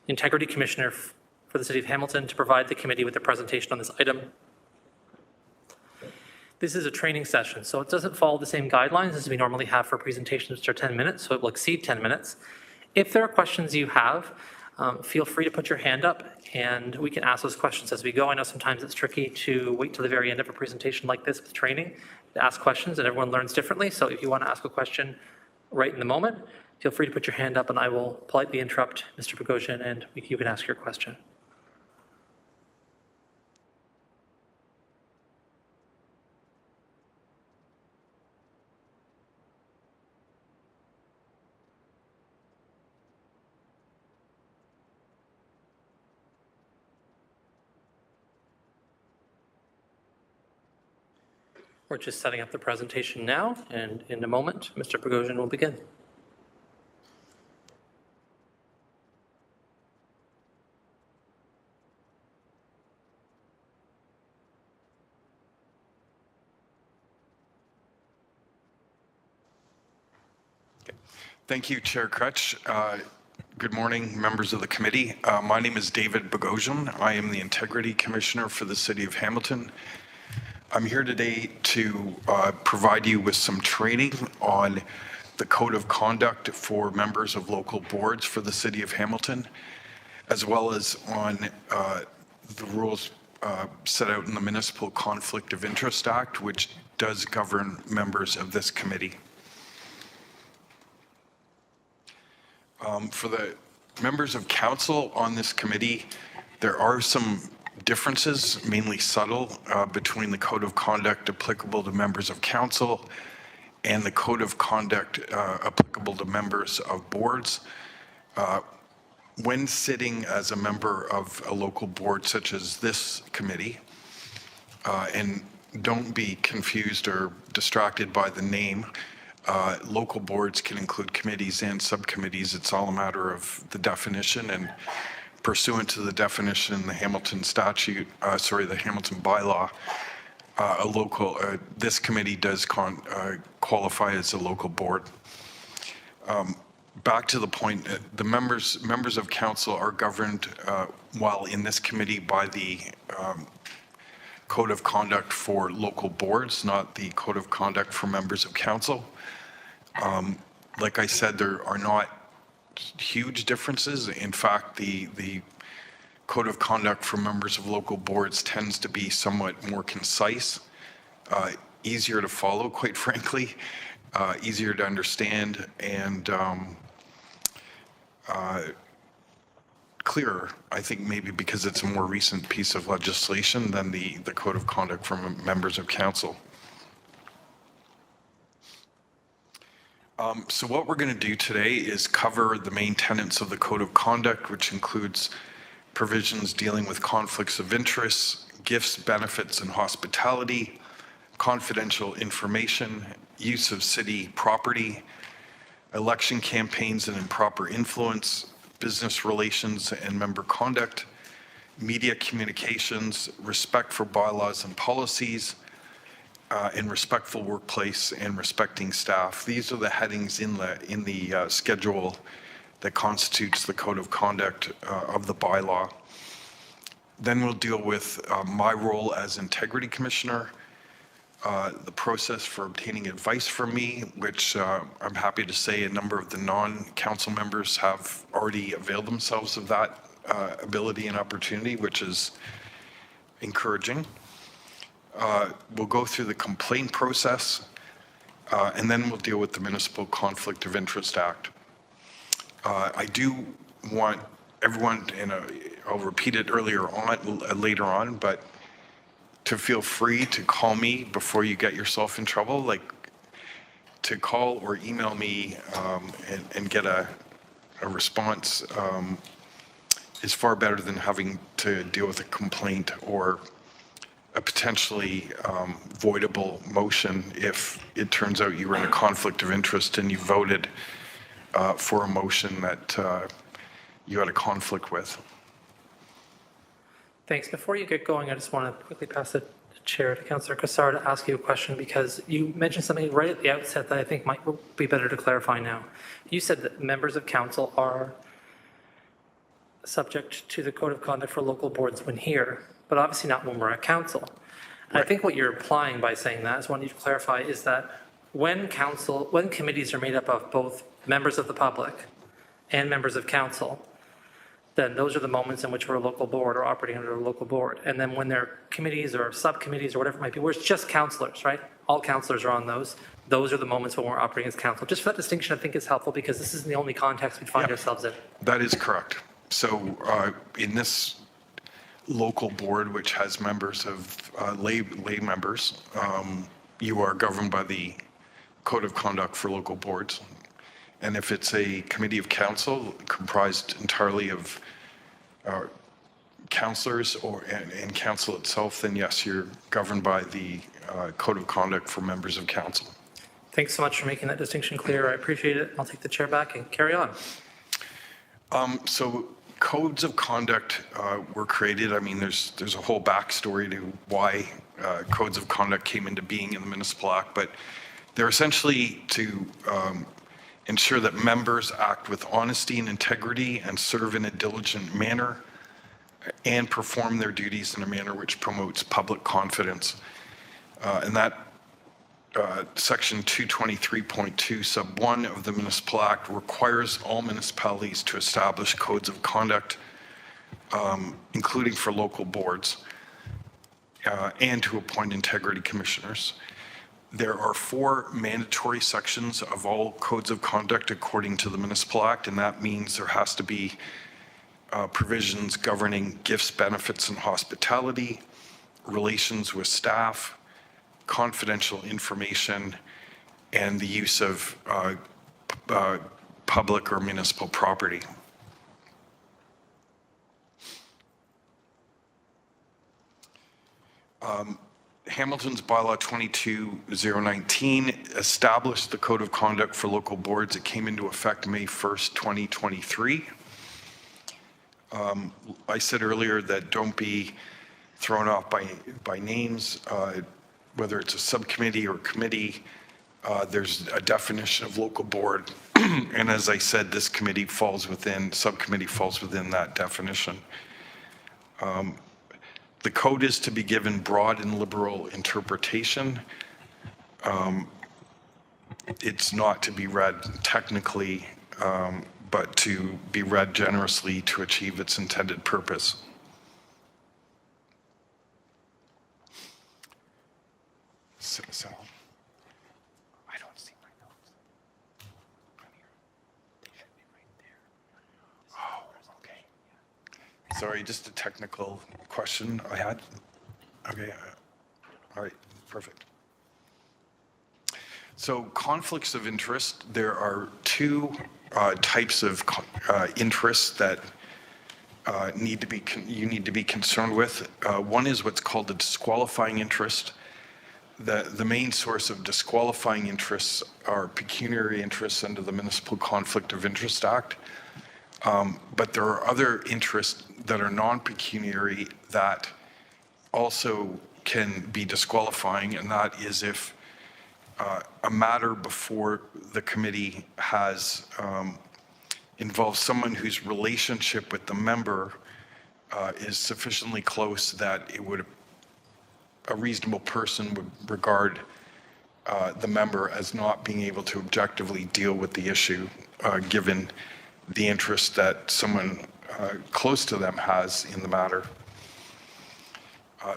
A: Integrity Commissioner for the City of Hamilton, to provide the committee with a presentation on this item. This is a training session, so it doesn't follow the same guidelines as we normally have for presentations, which are 10 minutes, so it will exceed 10 minutes. If there are questions you have, feel free to put your hand up and we can ask those questions as we go. I know sometimes it's tricky to wait till the very end of a presentation like this with training to ask questions, and everyone learns differently. So if you want to ask a question right in the moment, feel free to put your hand up and I will politely interrupt Mr. Bogosian and you can ask your question. We're just setting up the presentation now, and in a moment, Mr. Bogosian will begin.
L: Thank you, Chair Crutch. Good morning, members of the committee. My name is David Bogosian. I am the Integrity Commissioner for the City of Hamilton. I'm here today to provide you with some training on the Code of Conduct for members of local boards for the City of Hamilton, as well as on the rules set out in the Municipal Conflict of Interest Act, which does govern members of this committee. For the members of council on this committee, there are some differences, mainly subtle, between the Code of Conduct applicable to members of council and the Code of Conduct applicable to members of boards. When sitting as a member of a local board such as this committee, and don't be confused or distracted by the name, local boards can include committees and subcommittees. It's all a matter of the definition, and pursuant to the definition in the Hamilton statute, the Hamilton bylaw, this committee does qualify as a local board. Back to the point, the members of council are governed while in this committee by the Code of Conduct for local boards, not the Code of Conduct for members of council. Like I said, there are not huge differences. In fact, the Code of Conduct for members of local boards tends to be somewhat more concise, easier to follow, quite frankly, easier to understand, and clearer, I think, maybe because it's a more recent piece of legislation than the Code of Conduct for members of council. So what we're going to do today is cover the main tenets of the Code of Conduct, which includes provisions dealing with conflicts of interest, gifts, benefits, and hospitality, confidential information, use of city property, election campaigns and improper influence, business relations and member conduct, media communications, respect for bylaws and policies, and respectful workplace and respecting staff. These are the headings in the schedule that constitutes the Code of Conduct of the bylaw. Then we'll deal with my role as Integrity Commissioner, the process for obtaining advice from me, which I'm happy to say a number of the non-council members have already availed themselves of that ability and opportunity, which is encouraging. We'll go through the complaint process, and then we'll deal with the Municipal Conflict of Interest Act. I do want everyone, and I'll repeat it later on, but to feel free to call me before you get yourself in trouble. Like, to call or email me and get a response is far better than having to deal with a complaint or a potentially voidable motion if it turns out you were in a conflict of interest and you voted for a motion that you had a conflict with.
A: Thanks. Before you get going, I just want to quickly pass it Chair, to Councillor Cassar to ask you a question because you mentioned something right at the outset that I think might be better to clarify now. You said that members of council are subject to the code of conduct for local boards when here, but obviously not when we're at council. And I think what you're implying by saying that, is what I need to clarify, is that when committees are made up of both members of the public and members of council, then those are the moments in which we're a local board or operating under a local board. And then when they're committees or subcommittees or whatever it might be, where it's just councillors, right? All councillors are on those. Those are the moments when we're operating as council. Just for that distinction, I think is helpful because this isn't the only context we find ourselves in.
L: That is correct. So in this local board, which has members of lay members, you are governed by the Code of Conduct for local boards. And if it's a committee of council comprised entirely of councillors and council itself, then yes, you're governed by the Code of Conduct for members of council.
A: Thanks so much for making that distinction clear. I appreciate it. I'll take the chair back and carry on.
L: So codes of conduct were created. I mean, there's a whole backstory to why codes of conduct came into being in the Municipal Act, but they're essentially to ensure that members act with honesty and integrity and serve in a diligent manner and perform their duties in a manner which promotes public confidence. And that Section 223.2 sub 1 of the Municipal Act requires all municipalities to establish codes of conduct, including for local boards, and to appoint integrity commissioners. There are 4 mandatory sections of all codes of conduct according to the Municipal Act, and that means there has to be provisions governing gifts, benefits, and hospitality, relations with staff, confidential information, and the use of public or municipal property. Hamilton's bylaw 22019 established the Code of Conduct for local boards. It came into effect May 1st, 2023. I said earlier that don't be thrown off by names, whether it's a subcommittee or committee. There's a definition of local board, and as I said, this subcommittee falls within that definition. The code is to be given broad and liberal interpretation. It's not to be read technically, but to be read generously to achieve its intended purpose. So I don't see my notes. Come here. They should be right there. Oh, okay. Sorry, just a technical question I had. Okay. All right. Perfect. So conflicts of interest, there are 2 types of interests that you need to be concerned with. One is what's called a disqualifying interest. The main source of disqualifying interests are pecuniary interests under the Municipal Conflict of Interest Act. But there are other interests that are non-pecuniary that also can be disqualifying, and that is if a matter before the committee has involved someone whose relationship with the member is sufficiently close that a reasonable person would regard the member as not being able to objectively deal with the issue, given the interest that someone close to them has in the matter.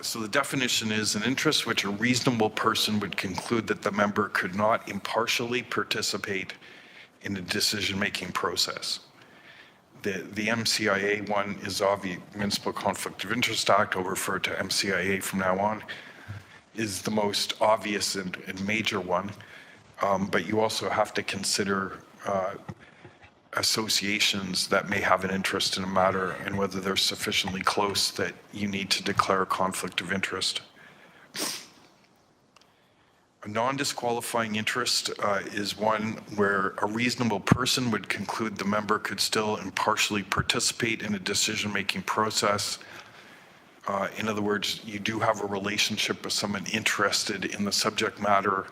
L: So the definition is an interest which a reasonable person would conclude that the member could not impartially participate in the decision-making process. The MCIA one is the Municipal Conflict of Interest Act. I'll refer to MCIA from now on, is the most obvious and major one. But you also have to consider associations that may have an interest in a matter and whether they're sufficiently close that you need to declare a conflict of interest. A non-disqualifying interest is one where a reasonable person would conclude the member could still impartially participate in a decision-making process In other words, you do have a relationship with someone interested in the subject matter.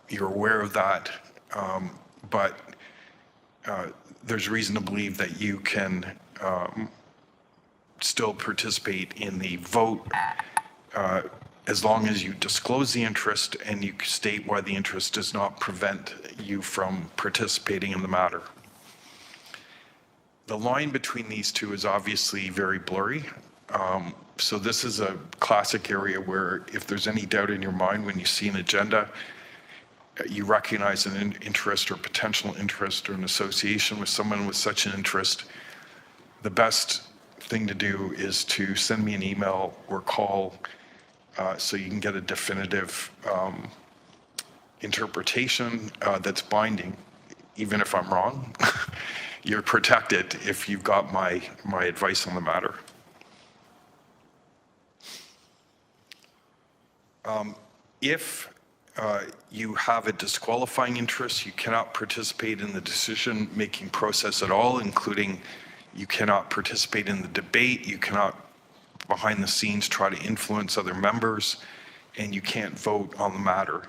L: You're aware of that, but there's reason to believe that you can still participate in the vote as long as you disclose the interest and you state why the interest does not prevent you from participating in the matter. The line between these two is obviously very blurry. So this is a classic area where if there's any doubt in your mind when you see an agenda, you recognize an interest or potential interest or an association with someone with such an interest, the best thing to do is to send me an email or call so you can get a definitive interpretation that's binding, even if I'm wrong. You're protected if you've got my advice on the matter. If you have a disqualifying interest, you cannot participate in the decision-making process at all, including you cannot participate in the debate, you cannot, behind the scenes, try to influence other members, and you can't vote on the matter.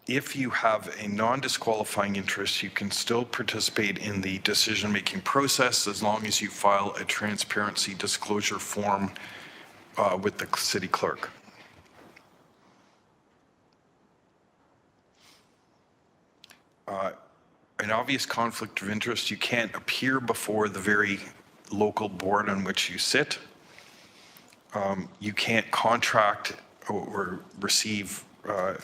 L: If you have a non-disqualifying interest, you can still participate in the decision-making process as long as you file a transparency disclosure form with the city clerk. An obvious conflict of interest, you can't appear before the very local board on which you sit. You can't contract or receive a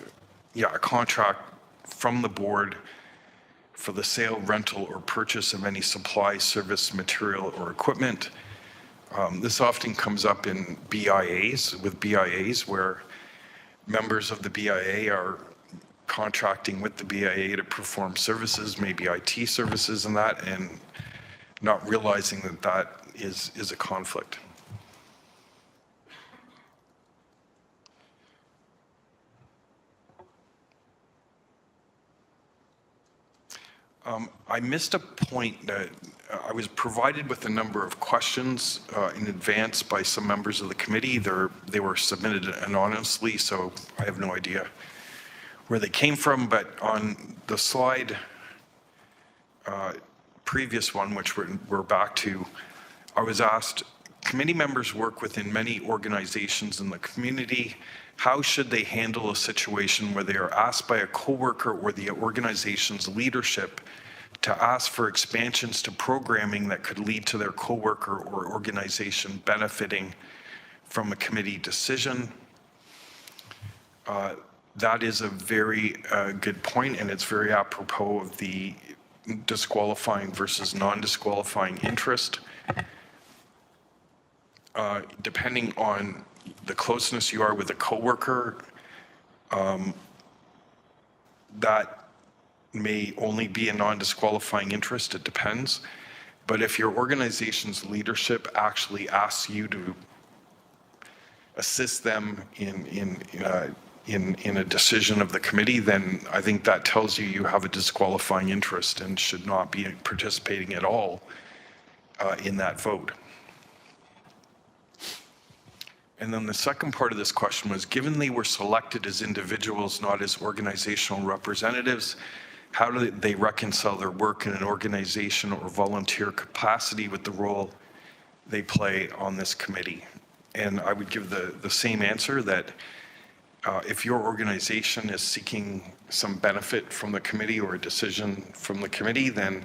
L: contract from the board for the sale, rental, or purchase of any supply, service, material, or equipment. This often comes up in BIAs, where members of the BIA are contracting with the BIA to perform services, maybe IT services and that, and not realizing that that is a conflict. I missed a point that I was provided with a number of questions in advance by some members of the committee. They were submitted anonymously, so I have no idea where they came from, but on the slide, previous one, which we're back to, I was asked, committee members work within many organizations in the community. How should they handle a situation where they are asked by a coworker or the organization's leadership to ask for expansions to programming that could lead to their coworker or organization benefiting from a committee decision? That is a very good point, and it's very apropos of the disqualifying versus non-disqualifying interest. Depending on the closeness you are with a coworker, that may only be a non-disqualifying interest. It depends. But if your organization's leadership actually asks you to assist them in a decision of the committee, then I think that tells you you have a disqualifying interest and should not be participating at all in that vote. And then the second part of this question was, given they were selected as individuals, not as organizational representatives, how do they reconcile their work in an organization or volunteer capacity with the role they play on this committee? And I would give the same answer, that if your organization is seeking some benefit from the committee or a decision from the committee, then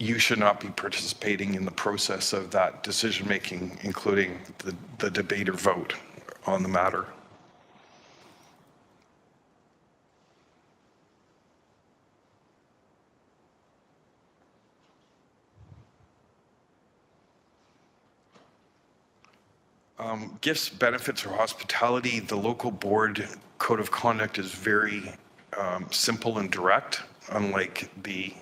L: you should not be participating in the process of that decision-making, including the debate or vote on the matter. Gifts, benefits, or hospitality, the local board code of conduct is very simple and direct, unlike the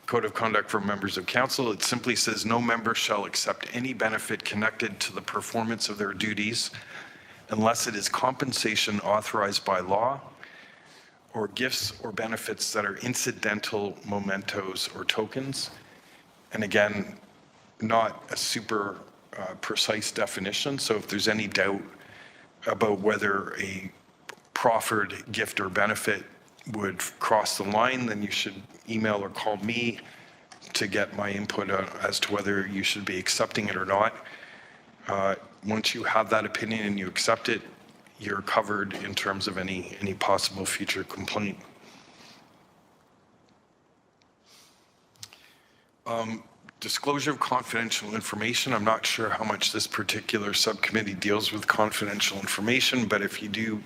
L: code of conduct for members of council. It simply says no member shall accept any benefit connected to the performance of their duties unless it is compensation authorized by law, or gifts or benefits that are incidental mementos or tokens. And again, not a super precise definition. So if there's any doubt about whether a proffered gift or benefit would cross the line, then you should email or call me to get my input as to whether you should be accepting it or not. Once you have that opinion and you accept it, you're covered in terms of any possible future complaint. Disclosure of confidential information. I'm not sure how much this particular subcommittee deals with confidential information, but if you do,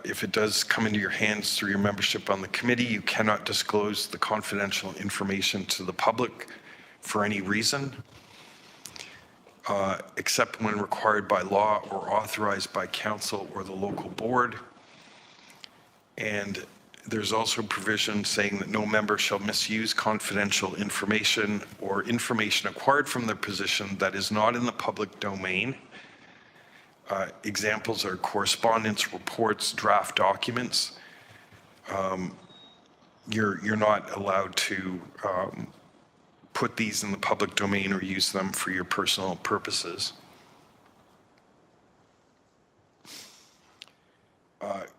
L: if it does come into your hands through your membership on the committee, you cannot disclose the confidential information to the public for any reason, except when required by law or authorized by council or the local board. And there's also provision saying that no member shall misuse confidential information or information acquired from their position that is not in the public domain. Examples are correspondence, reports, draft documents. You're not allowed to put these in the public domain or use them for your personal purposes.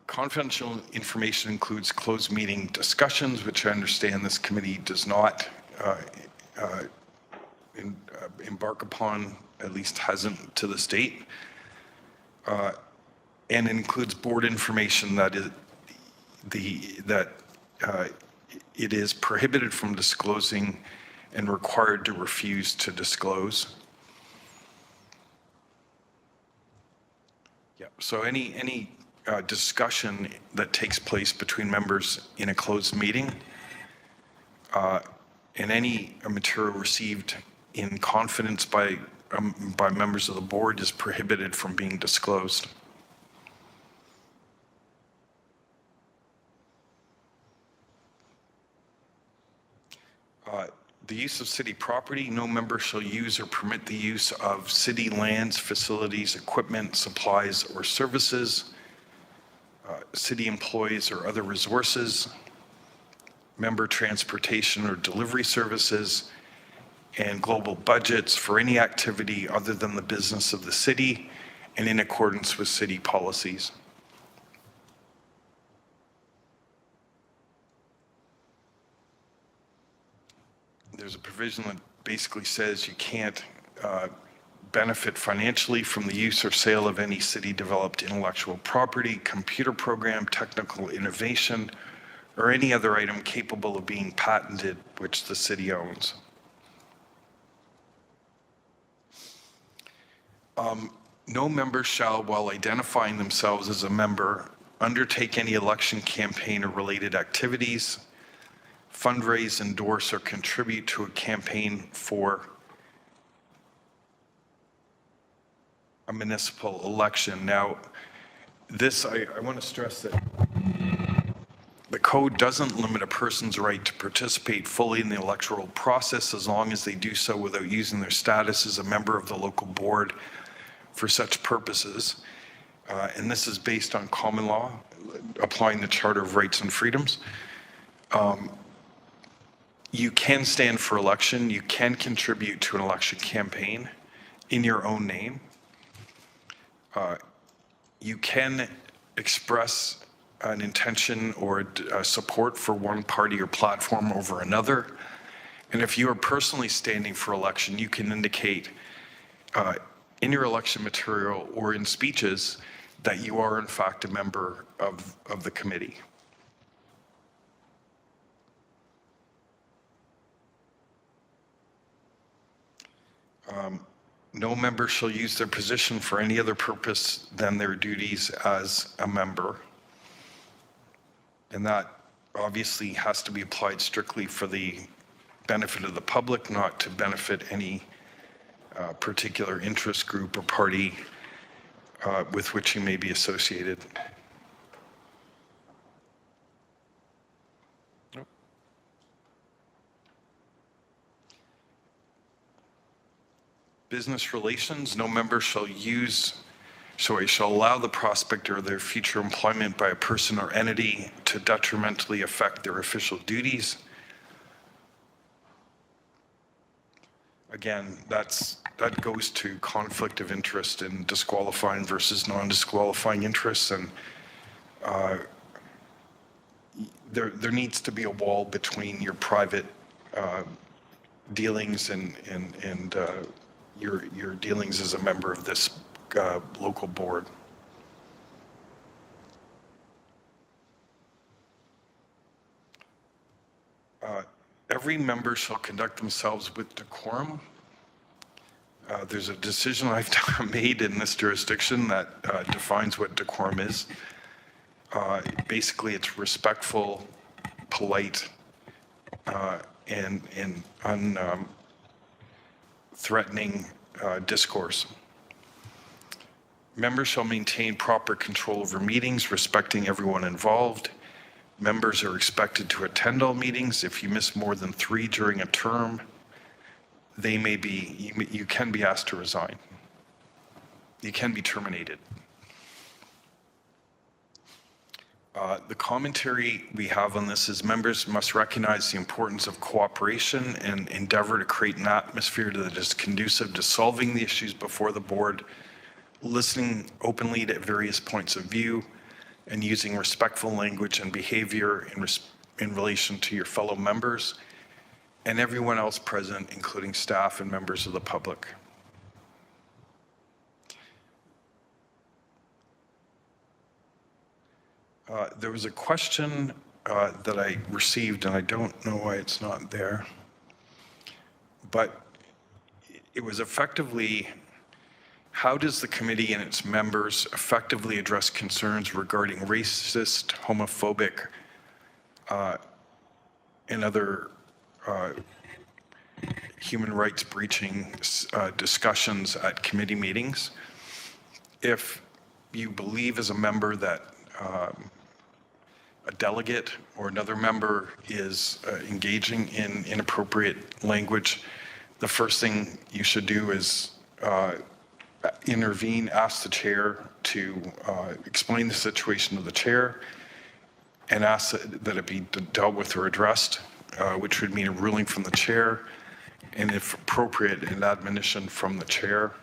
L: Confidential information includes closed meeting discussions, which I understand this committee does not embark upon, at least hasn't to this date. And it includes board information that it is prohibited from disclosing and required to refuse to disclose. Yeah. So any discussion that takes place between members in a closed meeting and any material received in confidence by members of the board is prohibited from being disclosed. The use of city property. No member shall use or permit the use of city lands, facilities, equipment, supplies, or services, city employees or other resources, member transportation or delivery services, and global budgets for any activity other than the business of the city and in accordance with city policies. There's a provision that basically says you can't benefit financially from the use or sale of any city-developed intellectual property, computer program, technical innovation, or any other item capable of being patented which the city owns. No member shall, while identifying themselves as a member, undertake any election campaign or related activities, fundraise, endorse, or contribute to a campaign for a municipal election. Now, this, I want to stress that the code doesn't limit a person's right to participate fully in the electoral process as long as they do so without using their status as a member of the local board for such purposes. And this is based on common law, applying the Charter of Rights and Freedoms. You can stand for election. You can contribute to an election campaign in your own name. You can express an intention or support for one party or platform over another. And if you are personally standing for election, you can indicate in your election material or in speeches that you are in fact a member of the committee. No member shall use their position for any other purpose than their duties as a member. And that obviously has to be applied strictly for the benefit of the public, not to benefit any particular interest group or party with which you may be associated. Business relations. No member shall allow the prospect or their future employment by a person or entity to detrimentally affect their official duties. again, that goes to conflict of interest in disqualifying versus non-disqualifying interests, and there needs to be a wall between your private dealings and your dealings as a member of this local board. Every member shall conduct themselves with decorum. There's a decision I've made in this jurisdiction that defines what decorum is. Basically, it's respectful, polite, and unthreatening discourse. Members shall maintain proper control over meetings, respecting everyone involved. Members are expected to attend all meetings. If you miss more than 3 during a term, you can be asked to resign. You can be terminated. The commentary we have on this is members must recognize the importance of cooperation and endeavor to create an atmosphere that is conducive to solving the issues before the board, listening openly to various points of view, and using respectful language and behavior in relation to your fellow members and everyone else present, including staff and members of the public. There was a question that I received, and I don't know why it's not there, but it was effectively, how does the committee and its members effectively address concerns regarding racist, homophobic, and other human rights breaching discussions at committee meetings? If you believe as a member that a delegate or another member is engaging in inappropriate language, the first thing you should do is intervene, ask the chair to explain the situation to the chair, and ask that it be dealt with or addressed, which would mean a ruling from the chair, and if appropriate, an admonition from the chair.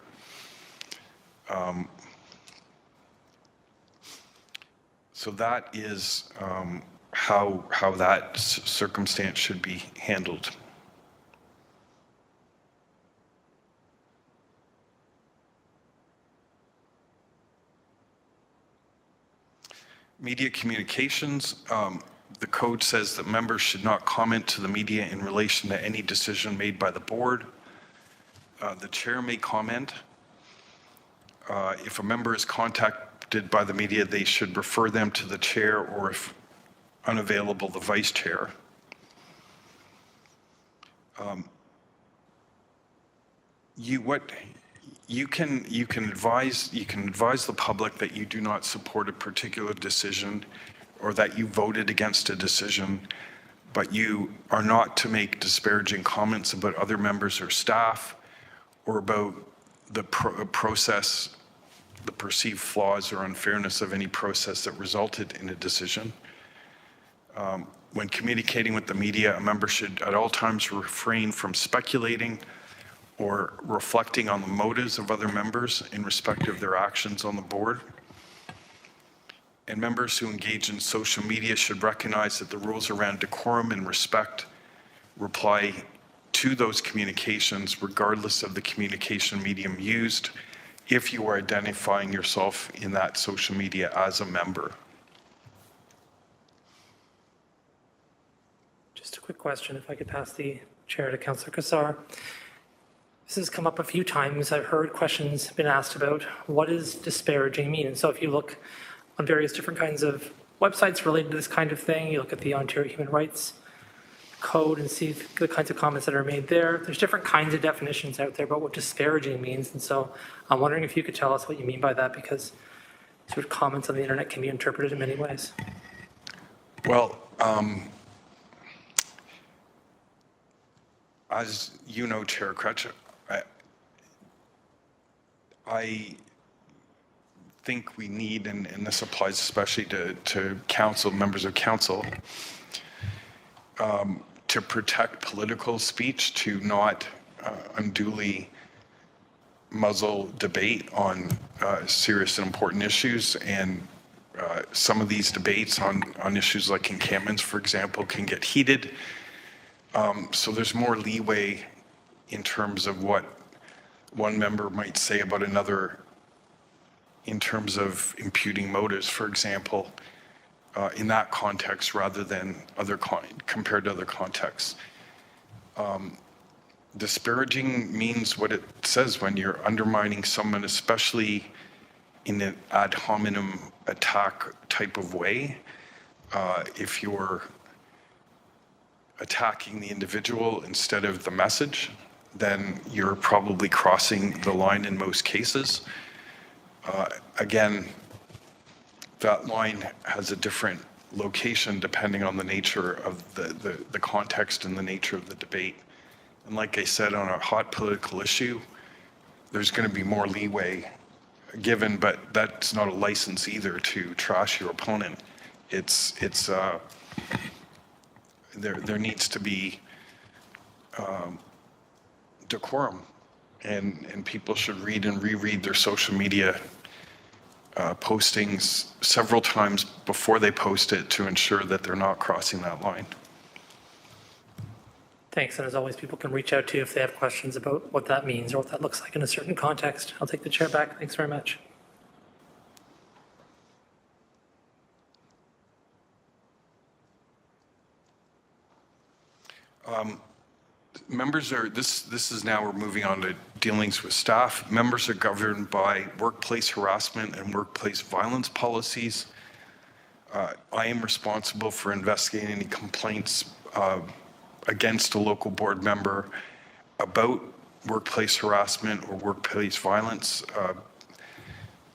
L: So that is how that circumstance should be handled. Media communications, the code says that members should not comment to the media in relation to any decision made by the board. The chair may comment. If a member is contacted by the media, they should refer them to the chair, or if unavailable, the vice chair. You can advise the public that you do not support a particular decision or that you voted against a decision, but you are not to make disparaging comments about other members or staff or about the process, the perceived flaws or unfairness of any process that resulted in a decision. When communicating with the media, a member should at all times refrain from speculating or reflecting on the motives of other members in respect of their actions on the board. And members who engage in social media should recognize that the rules around decorum and respect apply to those communications regardless of the communication medium used, if you are identifying yourself in that social media as a member.
A: Just a quick question, if I could pass the chair to Councillor Cassar. This has come up a few times. I've heard questions been asked about what does disparaging mean? And so if you look on various different kinds of websites related to this kind of thing, you look at the Ontario Human Rights Code and see the kinds of comments that are made there. There's different kinds of definitions out there about what disparaging means. And so I'm wondering if you could tell us what you mean by that, because sort of comments on the internet can be interpreted in many ways.
L: Well, as you know, Chair Crutch, I think we need, and this applies especially to council, members of council, to protect political speech, to not unduly muzzle debate on serious and important issues. And some of these debates on issues like encampments, for example, can get heated. So there's more leeway in terms of what one member might say about another in terms of imputing motives, for example, in that context rather than compared to other contexts. Disparaging means what it says when you're undermining someone, especially in an ad hominem attack type of way. If you're attacking the individual instead of the message, then you're probably crossing the line in most cases. Again, that line has a different location depending on the nature of the context and the nature of the debate. And like I said, on a hot political issue, there's going to be more leeway given, but that's not a license either to trash your opponent. There needs to be decorum, and people should read and reread their social media postings several times before they post it to ensure that they're not crossing that line.
A: Thanks, and as always, people can reach out to you if they have questions about what that means or what that looks like in a certain context. I'll take the chair back. Thanks very much.
L: Members are, this is now, we're moving on to dealings with staff. Members are governed by workplace harassment and workplace violence policies. I am responsible for investigating any complaints against a local board member about workplace harassment or workplace violence.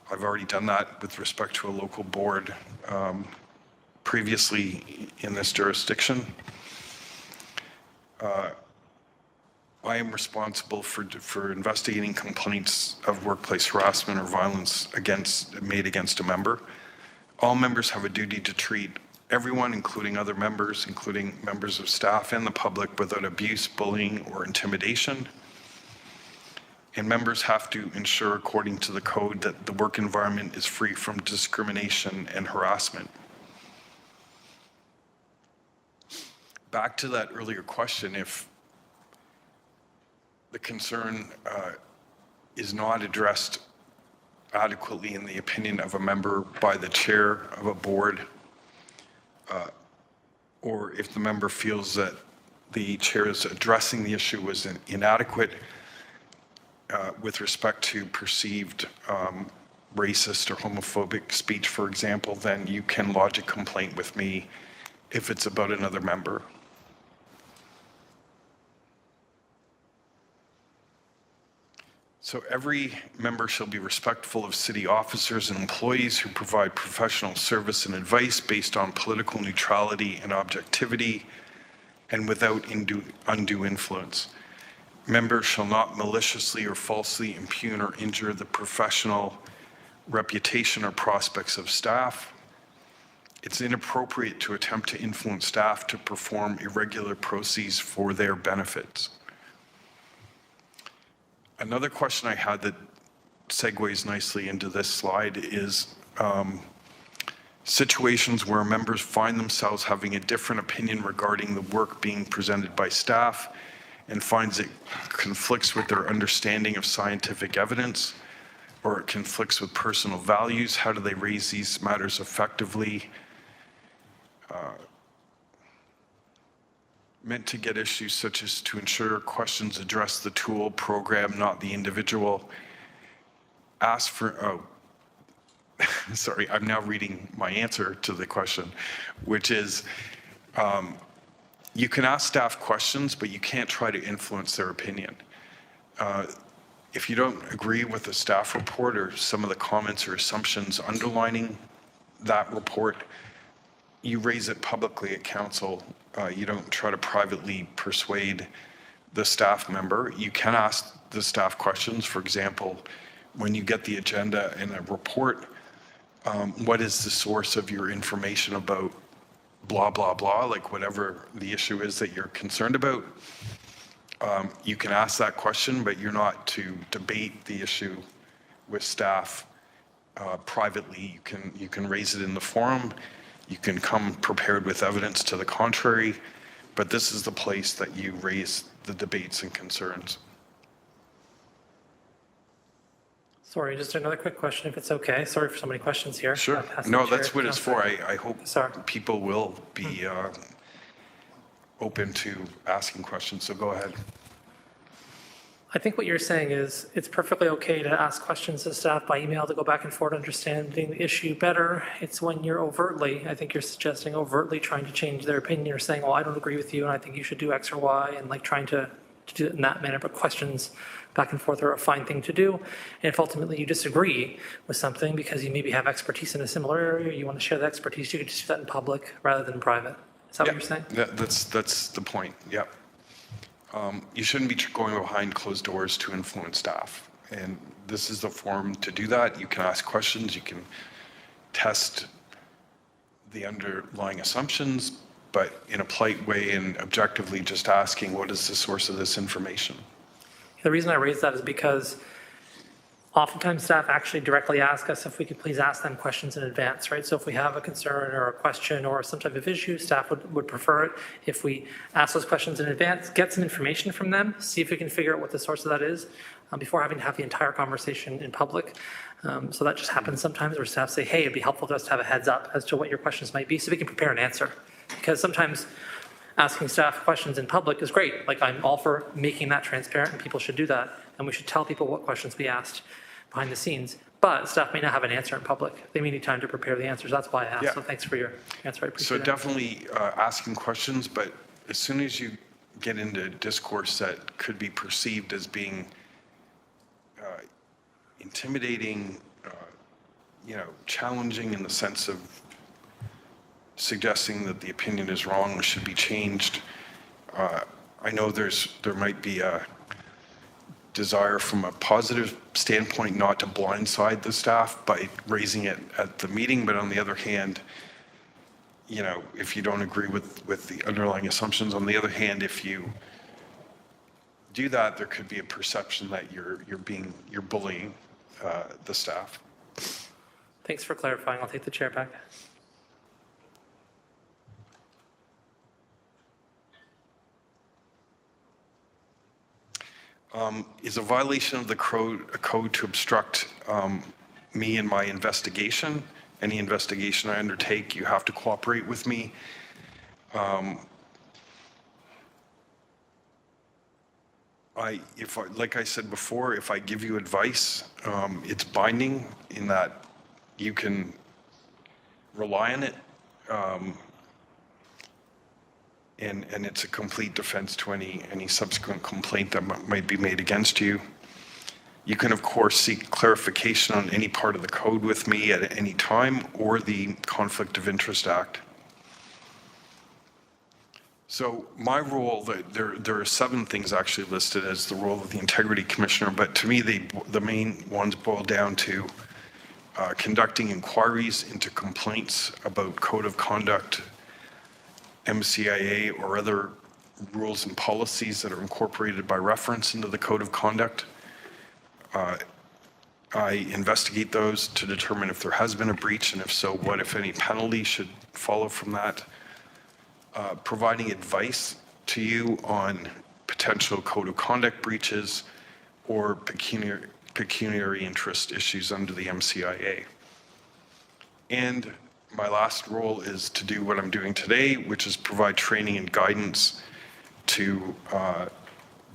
L: I've already done that with respect to a local board previously in this jurisdiction. I am responsible for investigating complaints of workplace harassment or violence made against a member. All members have a duty to treat everyone, including other members, including members of staff and the public, without abuse, bullying, or intimidation. And members have to ensure, according to the code, that the work environment is free from discrimination and harassment. Back to that earlier question, if the concern is not addressed adequately in the opinion of a member by the chair of a board, or if the member feels that the chair is addressing the issue was inadequate with respect to perceived racist or homophobic speech, for example, then you can lodge a complaint with me if it's about another member. So every member shall be respectful of city officers and employees who provide professional service and advice based on political neutrality and objectivity and without undue influence. Members shall not maliciously or falsely impugn or injure the professional reputation or prospects of staff. It's inappropriate to attempt to influence staff to perform irregular processes for their benefits. Another question I had that segues nicely into this slide is situations where members find themselves having a different opinion regarding the work being presented by staff and finds it conflicts with their understanding of scientific evidence, or it conflicts with personal values. How do they raise these matters effectively? Meant to get issues such as to ensure questions address the tool, program, not the individual. Ask for, sorry, I'm now reading my answer to the question, which is, you can ask staff questions, but you can't try to influence their opinion. If you don't agree with the staff report or some of the comments or assumptions underlining that report, you raise it publicly at council. You don't try to privately persuade the staff member. You can ask the staff questions. For example, when you get the agenda and a report, what is the source of your information about blah, blah, blah, like whatever the issue is that you're concerned about. you can ask that question, but you're not to debate the issue with staff privately. You can raise it in the forum. You can come prepared with evidence to the contrary, but this is the place that you raise the debates and concerns.
A: Sorry, just another quick question, if it's okay. Sorry for so many questions here.
L: Sure. No, that's what it's for. I hope people will be open to asking questions, so go ahead.
A: I think what you're saying is it's perfectly okay to ask questions to staff by email to go back and forth understanding the issue better. It's when you're overtly, I think you're suggesting overtly trying to change their opinion or saying, well, I don't agree with you and I think you should do X or Y, and like trying to do it in that manner. But questions back and forth are a fine thing to do. And if ultimately you disagree with something because you maybe have expertise in a similar area, you want to share the expertise, you could just do that in public rather than private. Is that what you're saying?
L: That's the point, yeah. You shouldn't be going behind closed doors to influence staff. And this is the forum to do that. You can ask questions, you can test the underlying assumptions, but in a polite way and objectively just asking, what is the source of this information?
A: The reason I raise that is because oftentimes staff actually directly ask us if we could please ask them questions in advance, right? So if we have a concern or a question or some type of issue, staff would prefer it if we ask those questions in advance, get some information from them, see if we can figure out what the source of that is before having to have the entire conversation in public. So that just happens sometimes where staff say, hey, it'd be helpful to us to have a heads up as to what your questions might be so we can prepare an answer. Because sometimes asking staff questions in public is great. Like, I'm all for making that transparent, and people should do that. And we should tell people what questions we asked behind the scenes. But staff may not have an answer in public. They may need time to prepare the answers. That's why I asked.
L: Yeah.
A: So thanks for your answer. I appreciate
L: So
A: it.
L: definitely asking questions, but as soon as you get into discourse that could be perceived as being intimidating, challenging in the sense of suggesting that the opinion is wrong or should be changed. I know there might be a desire from a positive standpoint not to blindside the staff by raising it at the meeting, but on the other hand, if you don't agree with the underlying assumptions, on the other hand, if you do that, there could be a perception that you're bullying the staff.
A: Thanks for clarifying. I'll take the chair back.
L: Is a violation of the code to obstruct me in my investigation. Any investigation I undertake, you have to cooperate with me. Like I said before, if I give you advice, it's binding in that you can rely on it. And it's a complete defense to any subsequent complaint that might be made against you. You can, of course, seek clarification on any part of the code with me at any time, or the Conflict of Interest Act. So my role, there are 7 things actually listed as the role of the Integrity Commissioner, but to me, the main ones boil down to conducting inquiries into complaints about code of conduct, MCIA, or other rules and policies that are incorporated by reference into the code of conduct. I investigate those to determine if there has been a breach, and if so, what, if any, penalty should follow from that. Providing advice to you on potential code of conduct breaches or pecuniary interest issues under the MCIA. And my last role is to do what I'm doing today, which is provide training and guidance to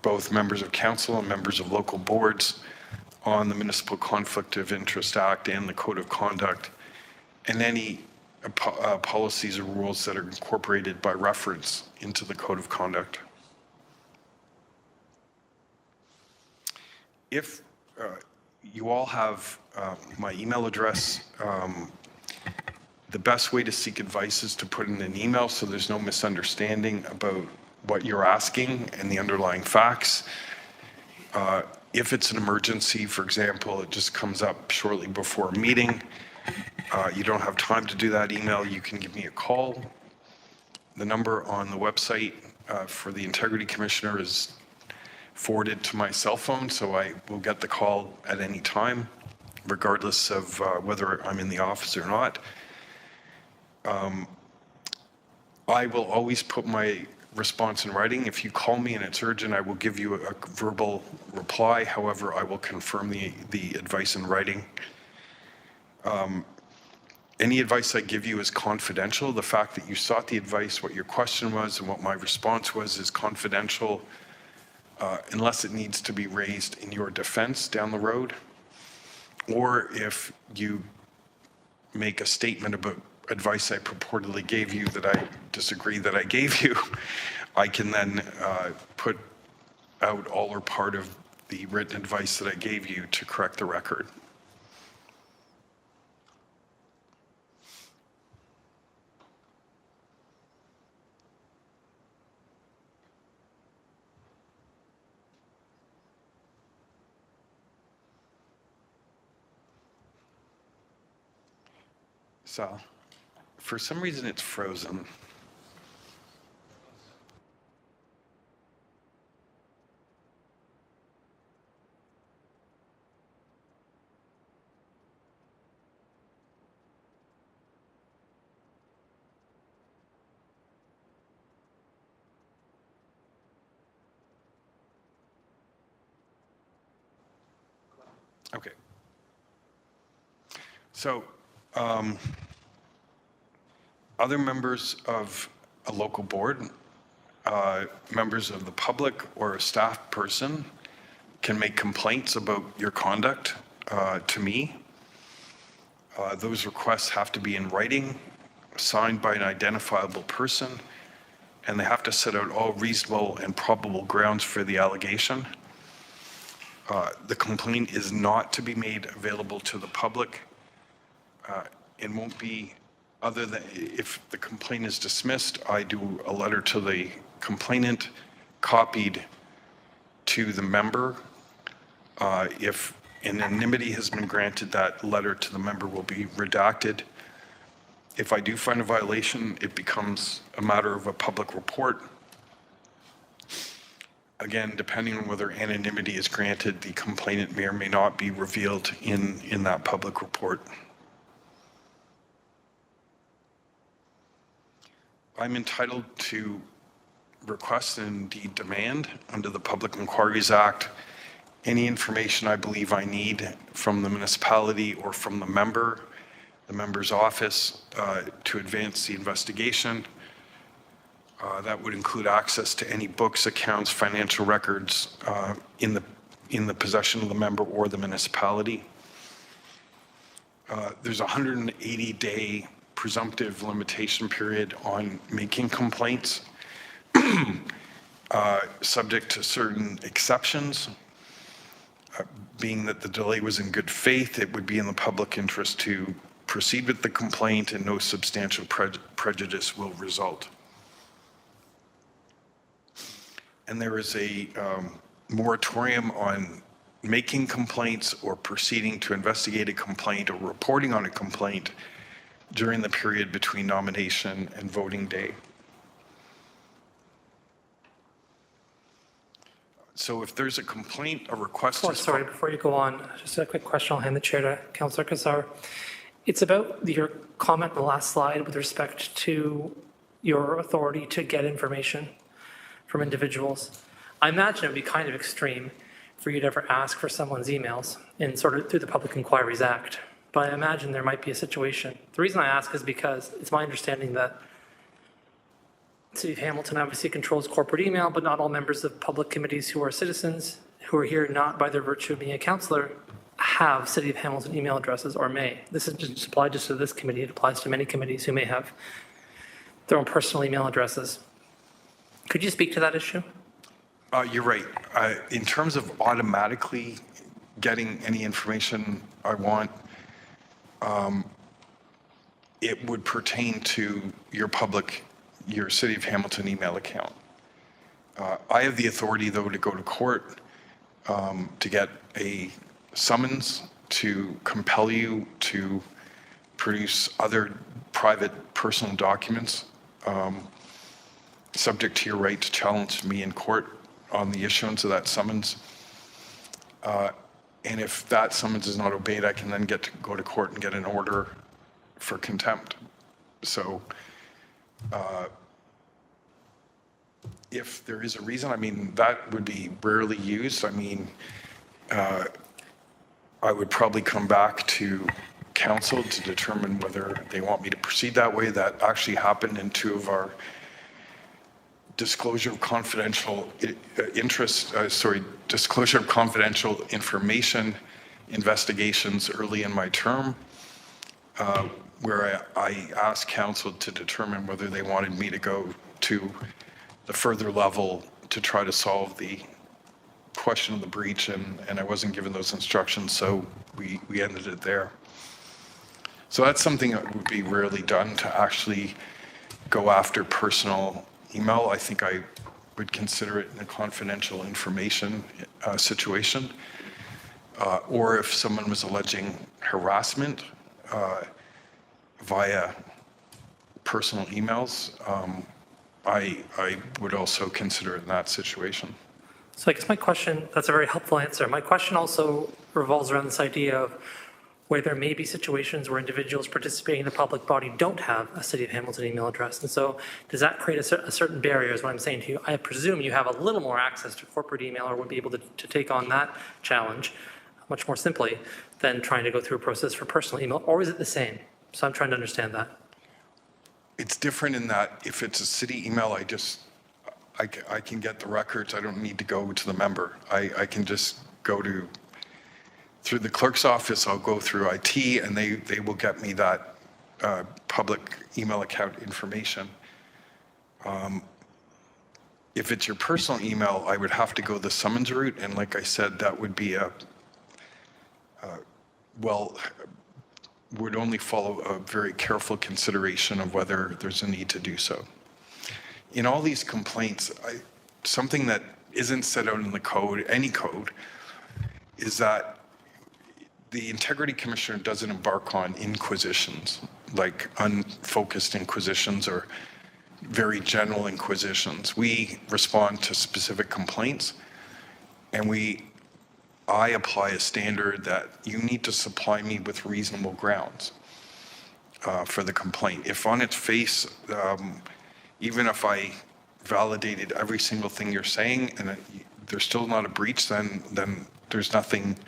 L: both members of council and members of local boards on the Municipal Conflict of Interest Act and the Code of Conduct, and any policies or rules that are incorporated by reference into the Code of Conduct. If you all have my email address, the best way to seek advice is to put in an email so there's no misunderstanding about what you're asking and the underlying facts. If it's an emergency, for example, it just comes up shortly before a meeting, you don't have time to do that email, you can give me a call. The number on the website for the Integrity Commissioner is forwarded to my cell phone, so I will get the call at any time, regardless of whether I'm in the office or not. I will always put my response in writing. If you call me and it's urgent, I will give you a verbal reply. However, I will confirm the advice in writing. Any advice I give you is confidential. The fact that you sought the advice, what your question was, and what my response was is confidential unless it needs to be raised in your defense down the road, or if you make a statement about advice I purportedly gave you that I disagree that I gave you, I can then put out all or part of the written advice that I gave you to correct the record. Sal, for some reason it's frozen. Okay. So, other members of a local board, members of the public, or a staff person can make complaints about your conduct to me. Those requests have to be in writing, signed by an identifiable person, and they have to set out all reasonable and probable grounds for the allegation. The complaint is not to be made available to the public. It won't be, other than if the complaint is dismissed, I do a letter to the complainant copied to the member. If anonymity has been granted, that letter to the member will be redacted. If I do find a violation, it becomes a matter of a public report. Again, depending on whether anonymity is granted, the complainant may or may not be revealed in that public report. I'm entitled to request and indeed demand under the Public Inquiries Act any information I believe I need from the municipality or from the member's office to advance the investigation. That would include access to any books, accounts, financial records in the possession of the member or the municipality. There's a 180-day presumptive limitation period on making complaints, subject to certain exceptions. Being that the delay was in good faith, it would be in the public interest to proceed with the complaint and no substantial prejudice will result. And there is a moratorium on making complaints or proceeding to investigate a complaint or reporting on a complaint during the period between nomination and voting day. So if there's a complaint, a request is...
A: Sorry, before you go on, just a quick question. I'll hand the chair to Councillor Cassar. It's about your comment on the last slide with respect to your authority to get information from individuals. I imagine it would be kind of extreme for you to ever ask for someone's emails in sort of through the Public Inquiries Act. But I imagine there might be a situation. The reason I ask is because it's my understanding that the City of Hamilton obviously controls corporate email, but not all members of public committees who are citizens, who are here not by their virtue of being a councillor, have City of Hamilton email addresses or may. This isn't applied just to this committee, it applies to many committees who may have their own personal email addresses. Could you speak to that issue?
L: You're right. In terms of automatically getting any information I want, it would pertain to your City of Hamilton email account. I have the authority, though, to go to court to get a summons to compel you to produce other private personal documents, subject to your right to challenge me in court on the issuance of that summons. And if that summons is not obeyed, I can then get to go to court and get an order for contempt. So if there is a reason, I mean, that would be rarely used. I mean, I would probably come back to council to determine whether they want me to proceed that way. That actually happened in two of our disclosure of confidential disclosure of confidential information investigations early in my term, where I asked council to determine whether they wanted me to go to the further level to try to solve the question of the breach, and I wasn't given those instructions, so we ended it there. So that's something that would be rarely done, to actually go after personal email. I think I would consider it in a confidential information situation. Or if someone was alleging harassment via personal emails, I would also consider it in that situation.
A: So I guess my question, that's a very helpful answer. My question also revolves around this idea of where there may be situations where individuals participating in the public body don't have a City of Hamilton email address. And so does that create a certain barrier, is what I'm saying to you? I presume you have a little more access to corporate email, or would be able to take on that challenge much more simply than trying to go through a process for personal email, or is it the same? So I'm trying to understand that.
L: It's different in that if it's a city email, I can get the records. I don't need to go to the member. I can just go through the clerk's office. I'll go through IT, and they will get me that public email account information. If it's your personal email, I would have to go the summons route, and like I said, that would be would only follow a very careful consideration of whether there's a need to do so. In all these complaints, something that isn't set out in the code, any code, is that the Integrity Commissioner doesn't embark on inquisitions, like unfocused inquisitions or very general inquisitions. We respond to specific complaints, and I apply a standard that you need to supply me with reasonable grounds for the complaint. If on its face, even if I validated every single thing you're saying and there's still not a breach, then there's nothing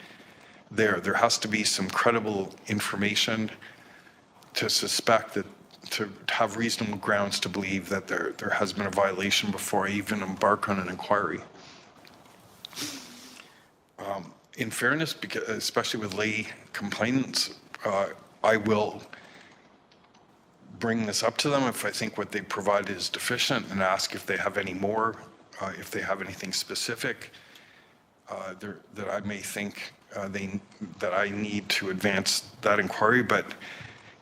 L: there. There has to be some credible information to suspect that, to have reasonable grounds to believe that there has been a violation before I even embark on an inquiry. In fairness, because, especially with lay complainants, I will bring this up to them if I think what they provided is deficient, and ask if they have any more, if they have anything specific that I may think that I need to advance that inquiry. But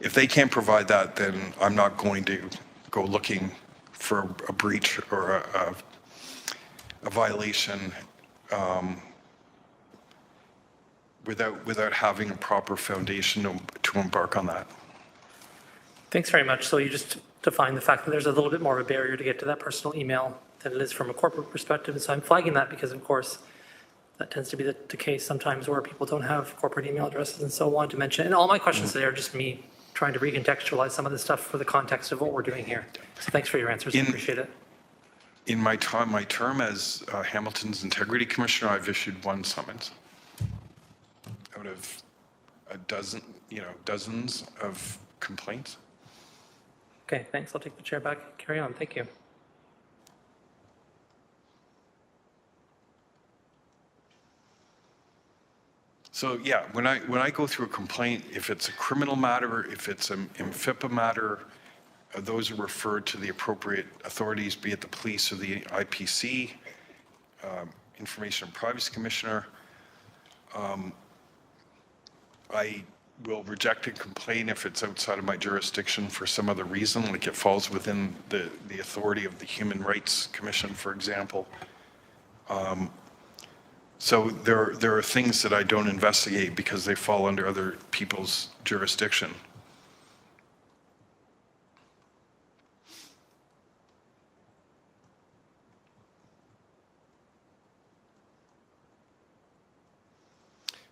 L: if they can't provide that, then I'm not going to go looking for a breach or a violation without having a proper foundation to embark on that.
A: Thanks very much. So you just defined the fact that there's a little bit more of a barrier to get to that personal email than it is from a corporate perspective. And so I'm flagging that because, of course, that tends to be the case sometimes where people don't have corporate email addresses. And so I wanted to mention, and all my questions today are just me trying to recontextualize some of this stuff for the context of what we're doing here. So thanks for your answers. I appreciate it.
L: In my term as Hamilton's Integrity Commissioner, I've issued one summons out of a dozen, dozens of complaints.
A: Okay, thanks. I'll take the chair back. Carry on. Thank you.
L: So yeah, when I go through a complaint, if it's a criminal matter, if it's an MFIPA matter, those are referred to the appropriate authorities, be it the police or the IPC, Information and Privacy Commissioner. I will reject a complaint if it's outside of my jurisdiction for some other reason, like it falls within the authority of the Human Rights Commission, for example. So there are things that I don't investigate because they fall under other people's jurisdiction.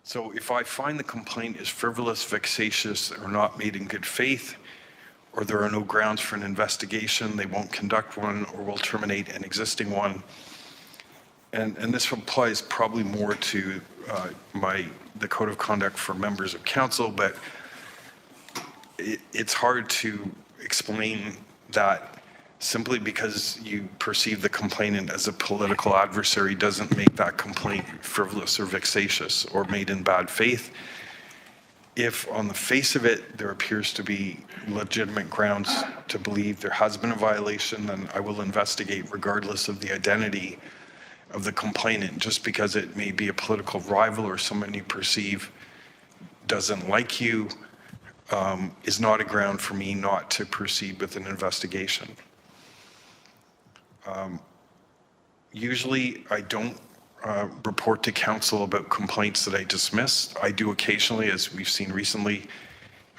L: So if I find the complaint is frivolous, vexatious, or not made in good faith, or there are no grounds for an investigation, they won't conduct one or will terminate an existing one. And this applies probably more to the code of conduct for members of council, but it's hard to explain that simply because you perceive the complainant as a political adversary doesn't make that complaint frivolous or vexatious or made in bad faith. If on the face of it, there appears to be legitimate grounds to believe there has been a violation, then I will investigate regardless of the identity of the complainant. Just because it may be a political rival or someone you perceive doesn't like you is not a ground for me not to proceed with an investigation. Usually I don't report to council about complaints that I dismiss. I do occasionally, as we've seen recently,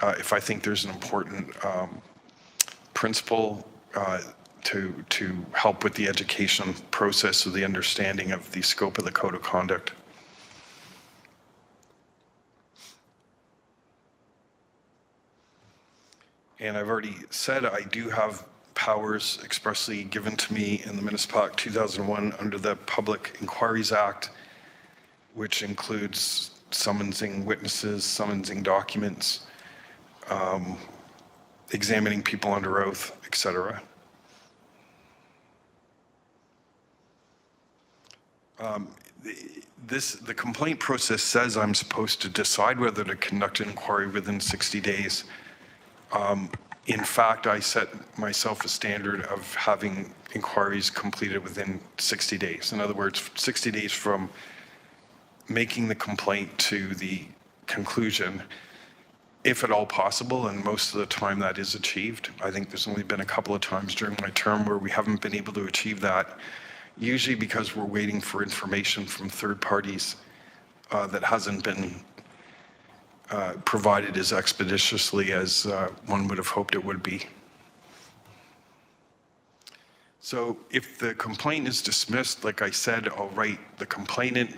L: if I think there's an important principle to help with the education process or the understanding of the scope of the code of conduct. And I've already said I do have powers expressly given to me in the Municipal Act 2001 under the Public Inquiries Act, which includes summonsing witnesses, summonsing documents, examining people under oath, etc. The complaint process says I'm supposed to decide whether to conduct an inquiry within 60 days. In fact, I set myself a standard of having inquiries completed within 60 days. In other words, 60 days from making the complaint to the conclusion, if at all possible, and most of the time that is achieved. I think there's only been a couple of times during my term where we haven't been able to achieve that, usually because we're waiting for information from third parties that hasn't been provided as expeditiously as one would have hoped it would be. So if the complaint is dismissed, like I said, I'll write the complainant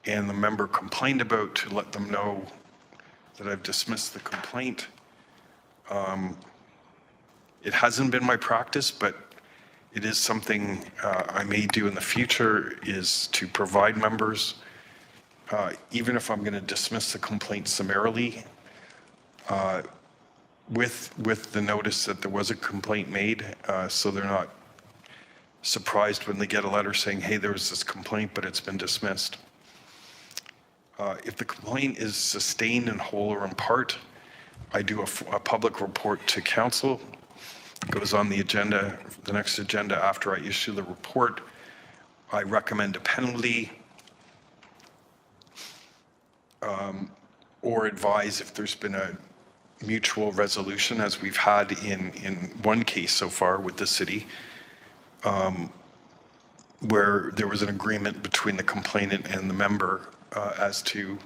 L: and the member complained about to let them know that I've dismissed the complaint. It hasn't been my practice, but it is something I may do in the future, is to provide members, even if I'm going to dismiss the complaint summarily, with the notice that there was a complaint made, so they're not surprised when they get a letter saying, hey, there was this complaint, but it's been dismissed. If the complaint is sustained in whole or in part, I do a public report to council. It goes on the agenda, the next agenda after I issue the report. I recommend a penalty or advise if there's been a mutual resolution, as we've had in one case so far with the city, where there was an agreement between the complainant and the member as to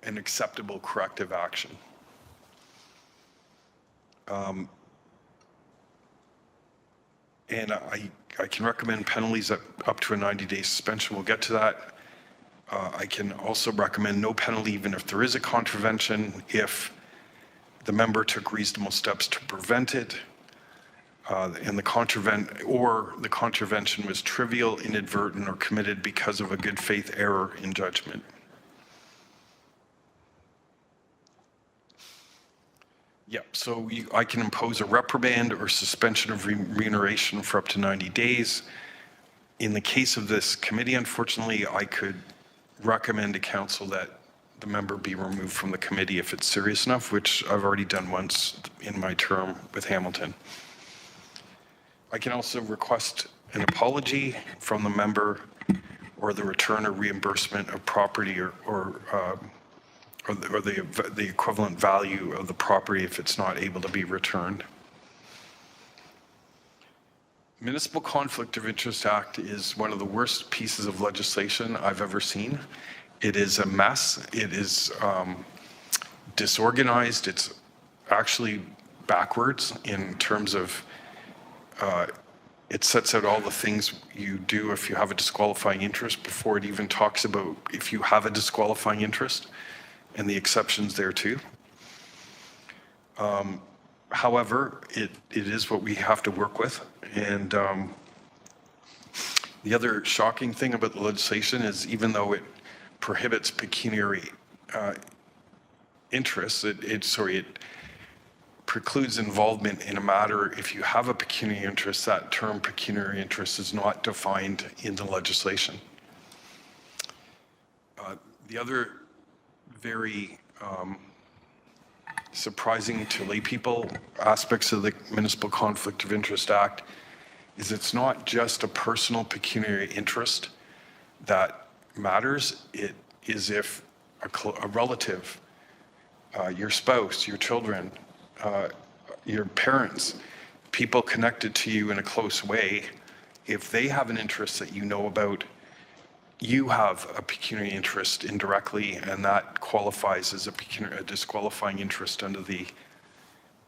L: an acceptable corrective action. And I can recommend penalties up to a 90-day suspension. We'll get to that. I can also recommend no penalty even if there is a contravention, if the member took reasonable steps to prevent it, and the contravention was trivial, inadvertent, or committed because of a good faith error in judgment. Yep, so I can impose a reprimand or suspension of remuneration for up to 90 days. In the case of this committee, unfortunately, I could recommend to council that the member be removed from the committee if it's serious enough, which I've already done once in my term with Hamilton. I can also request an apology from the member or the return or reimbursement of property or the equivalent value of the property if it's not able to be returned. Municipal Conflict of Interest Act is one of the worst pieces of legislation I've ever seen. It is a mess. It is disorganized. It's actually backwards in terms of It sets out all the things you do if you have a disqualifying interest before it even talks about if you have a disqualifying interest and the exceptions there too. However, it is what we have to work with. And the other shocking thing about the legislation is even though it prohibits pecuniary interests, it precludes involvement in a matter. If you have a pecuniary interest, that term pecuniary interest is not defined in the legislation. The other very surprising to lay people aspects of the Municipal Conflict of Interest Act is it's not just a personal pecuniary interest that matters. It is if a relative, your spouse, your children, your parents, people connected to you in a close way, if they have an interest that you know about, you have a pecuniary interest indirectly, and that qualifies as a disqualifying interest under the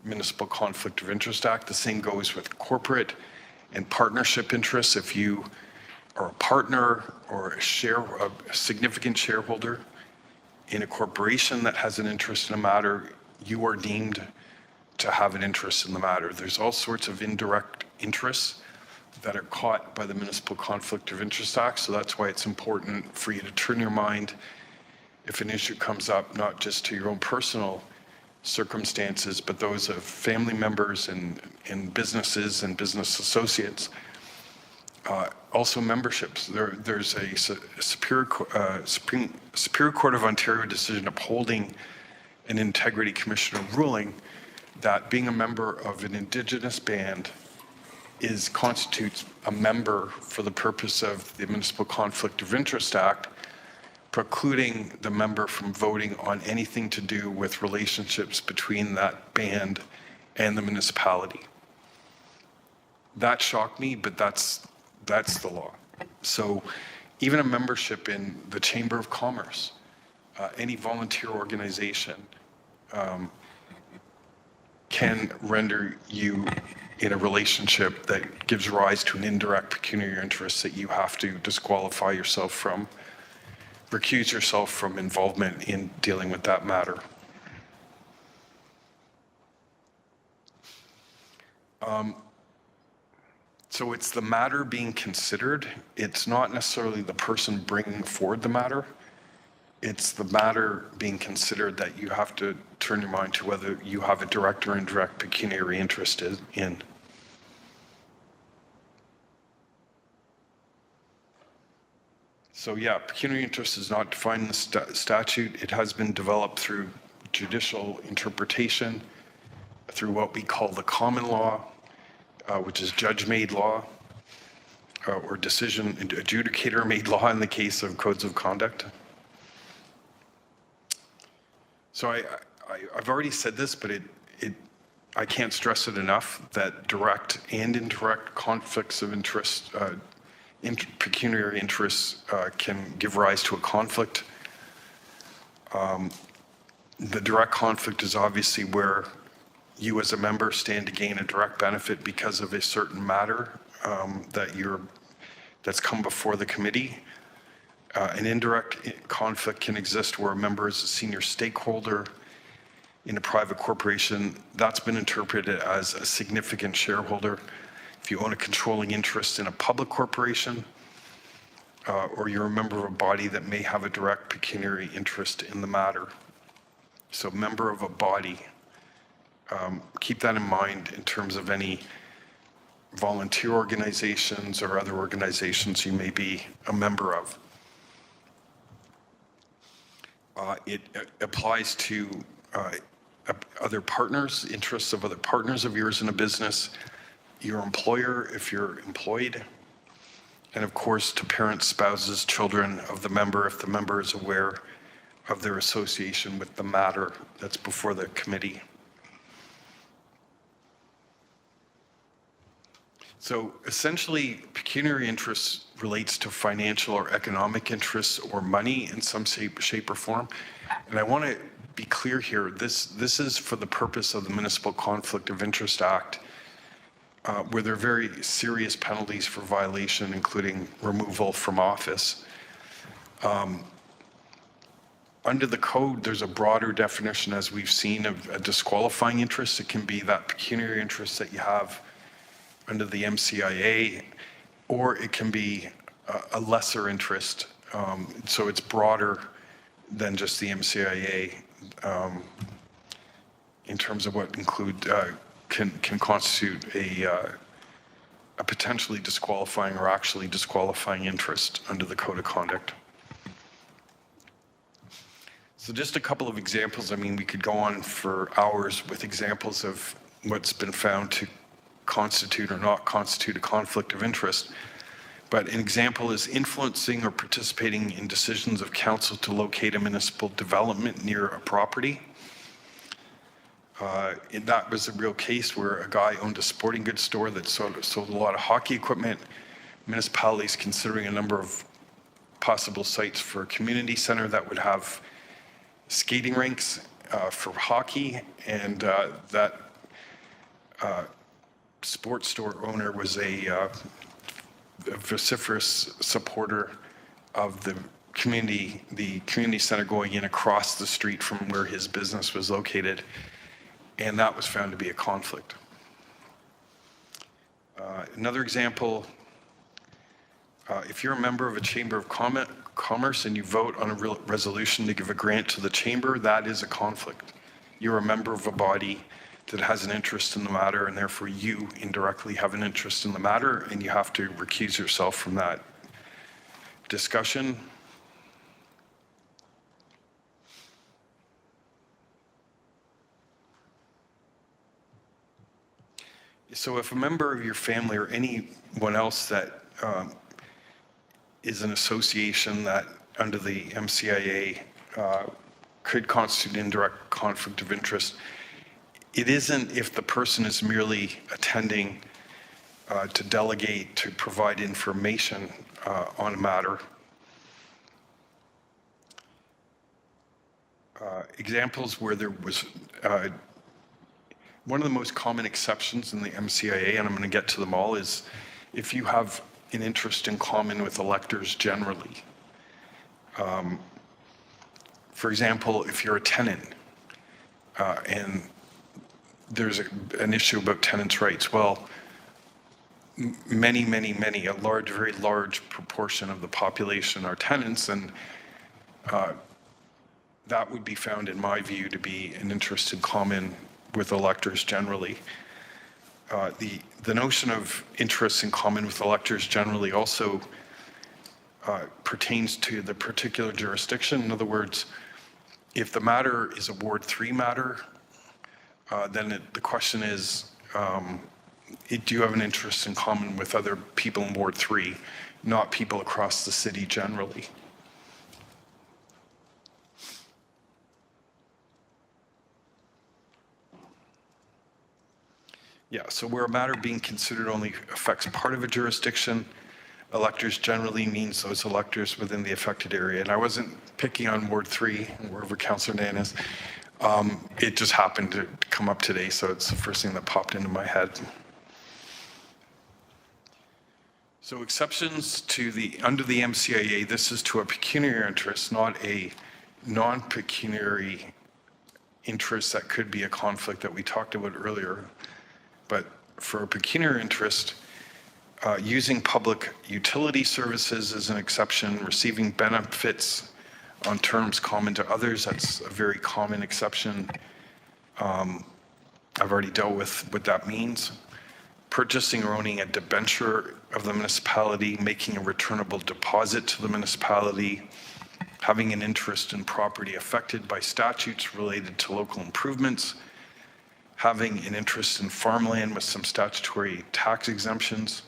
L: Municipal Conflict of Interest Act. The same goes with corporate and partnership interests. If you are a partner or a significant shareholder in a corporation that has an interest in a matter, you are deemed to have an interest in the matter. There's all sorts of indirect interests that are caught by the Municipal Conflict of Interest Act, so that's why it's important for you to turn your mind if an issue comes up, not just to your own personal circumstances, but those of family members and businesses and business associates. Also memberships. There's a Superior Court of Ontario decision upholding an Integrity Commissioner ruling that being a member of an Indigenous band constitutes a member for the purpose of the Municipal Conflict of Interest Act, precluding the member from voting on anything to do with relationships between that band and the municipality. That shocked me, but that's the law. So even a membership in the Chamber of Commerce, any volunteer organization, can render you in a relationship that gives rise to an indirect pecuniary interest that you have to disqualify yourself from, recuse yourself from involvement in dealing with that matter. So it's the matter being considered. It's not necessarily the person bringing forward the matter. It's the matter being considered that you have to turn your mind to whether you have a direct or indirect pecuniary interest in. So yeah, pecuniary interest is not defined in the statute. It has been developed through judicial interpretation, through what we call the common law, which is judge-made law, or decision adjudicator-made law in the case of codes of conduct. So I've already said this, but I can't stress it enough that direct and indirect conflicts of interest, pecuniary interests can give rise to a conflict. The direct conflict is obviously where you as a member stand to gain a direct benefit because of a certain matter that's come before the committee. An indirect conflict can exist where a member is a senior stakeholder in a private corporation. That's been interpreted as a significant shareholder. If you own a controlling interest in a public corporation, or you're a member of a body that may have a direct pecuniary interest in the matter. So member of a body, keep that in mind in terms of any volunteer organizations or other organizations you may be a member of. It applies to other partners, interests of other partners of yours in a business, your employer if you're employed, and of course to parents, spouses, children of the member if the member is aware of their association with the matter that's before the committee. So essentially, pecuniary interest relates to financial or economic interests or money in some shape or form. And I want to be clear here, this is for the purpose of the Municipal Conflict of Interest Act. where there are very serious penalties for violation, including removal from office. Under the code, there's a broader definition, as we've seen, of a disqualifying interest. It can be that pecuniary interest that you have under the MCIA, or it can be a lesser interest. So it's broader than just the MCIA in terms of what can constitute a potentially disqualifying or actually disqualifying interest under the Code of Conduct. So just a couple of examples. I mean, we could go on for hours with examples of what's been found to constitute or not constitute a conflict of interest. But an example is influencing or participating in decisions of council to locate a municipal development near a property. And that was a real case where a guy owned a sporting goods store that sold a lot of hockey equipment. Municipalities considering a number of possible sites for a community center that would have skating rinks for hockey, and that sports store owner was a vociferous supporter of the community center going in across the street from where his business was located, and that was found to be a conflict. Another example, if you're a member of a Chamber of Commerce and you vote on a resolution to give a grant to the chamber, that is a conflict. You're a member of a body that has an interest in the matter, and therefore you indirectly have an interest in the matter, and you have to recuse yourself from that discussion. So if a member of your family or anyone else that is an association that under the MCIA could constitute indirect conflict of interest, it isn't if the person is merely attending to delegate, to provide information on a matter. Examples where there was one of the most common exceptions in the MCIA, and I'm going to get to them all, is if you have an interest in common with electors generally. For example, if you're a tenant and there's an issue about tenants' rights, well, very large proportion of the population are tenants, and that would be found, in my view, to be an interest in common with electors generally. The notion of interests in common with electors generally also pertains to the particular jurisdiction. In other words, if the matter is a Ward 3 matter, then the question is, do you have an interest in common with other people in Ward 3, not people across the city generally? Yeah, so where a matter being considered only affects part of a jurisdiction, electors generally means those electors within the affected area. And I wasn't picking on Ward 3, wherever Councillor Nan is. It just happened to come up today, so it's the first thing that popped into my head. So exceptions to under the MCIA, this is to a pecuniary interest, not a non-pecuniary interest that could be a conflict that we talked about earlier. But for a pecuniary interest, using public utility services is an exception. Receiving benefits on terms common to others, that's a very common exception. I've already dealt with what that means. Purchasing or owning a debenture of the municipality, making a returnable deposit to the municipality, having an interest in property affected by statutes related to local improvements, having an interest in farmland with some statutory tax exemptions,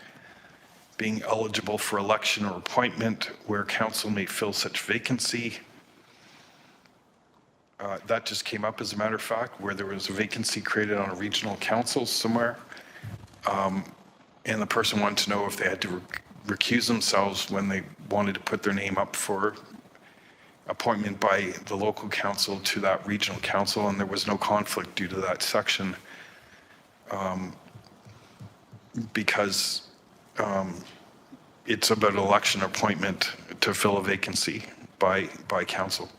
L: being eligible for election or appointment where council may fill such vacancy. That just came up, as a matter of fact, where there was a vacancy created on a regional council somewhere, and the person wanted to know if they had to recuse themselves when they wanted to put their name up for appointment by the local council to that regional council, and there was no conflict due to that section. because it's about election appointment to fill a vacancy by council.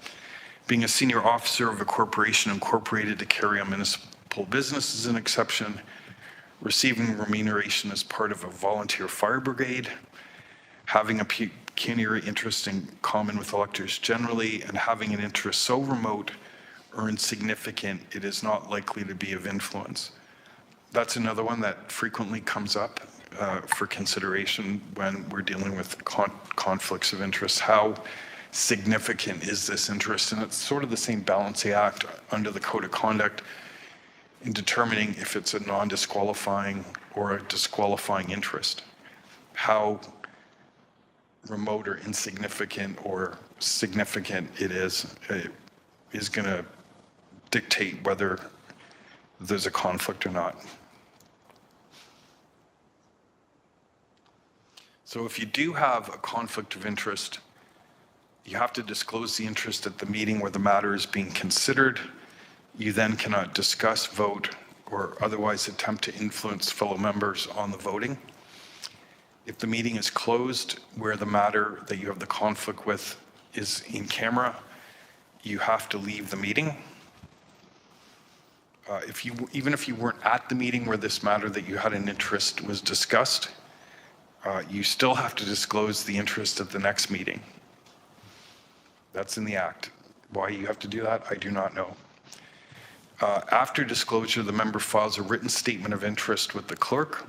L: Being a senior officer of a corporation incorporated to carry on municipal business is an exception. Receiving remuneration as part of a volunteer fire brigade, having a pecuniary interest in common with electors generally, and having an interest so remote or insignificant it is not likely to be of influence. That's another one that frequently comes up for consideration when we're dealing with conflicts of interest. How significant is this interest? And it's sort of the same balancing act under the Code of Conduct in determining if it's a non-disqualifying or a disqualifying interest. How remote or insignificant or significant it is going to dictate whether there's a conflict or not. So if you do have a conflict of interest, you have to disclose the interest at the meeting where the matter is being considered. You then cannot discuss, vote, or otherwise attempt to influence fellow members on the voting. If the meeting is closed where the matter that you have the conflict with is in camera, you have to leave the meeting. Even if you weren't at the meeting where this matter that you had an interest was discussed, you still have to disclose the interest at the next meeting. That's in the Act. Why you have to do that, I do not know. After disclosure, the member files a written statement of interest with the clerk.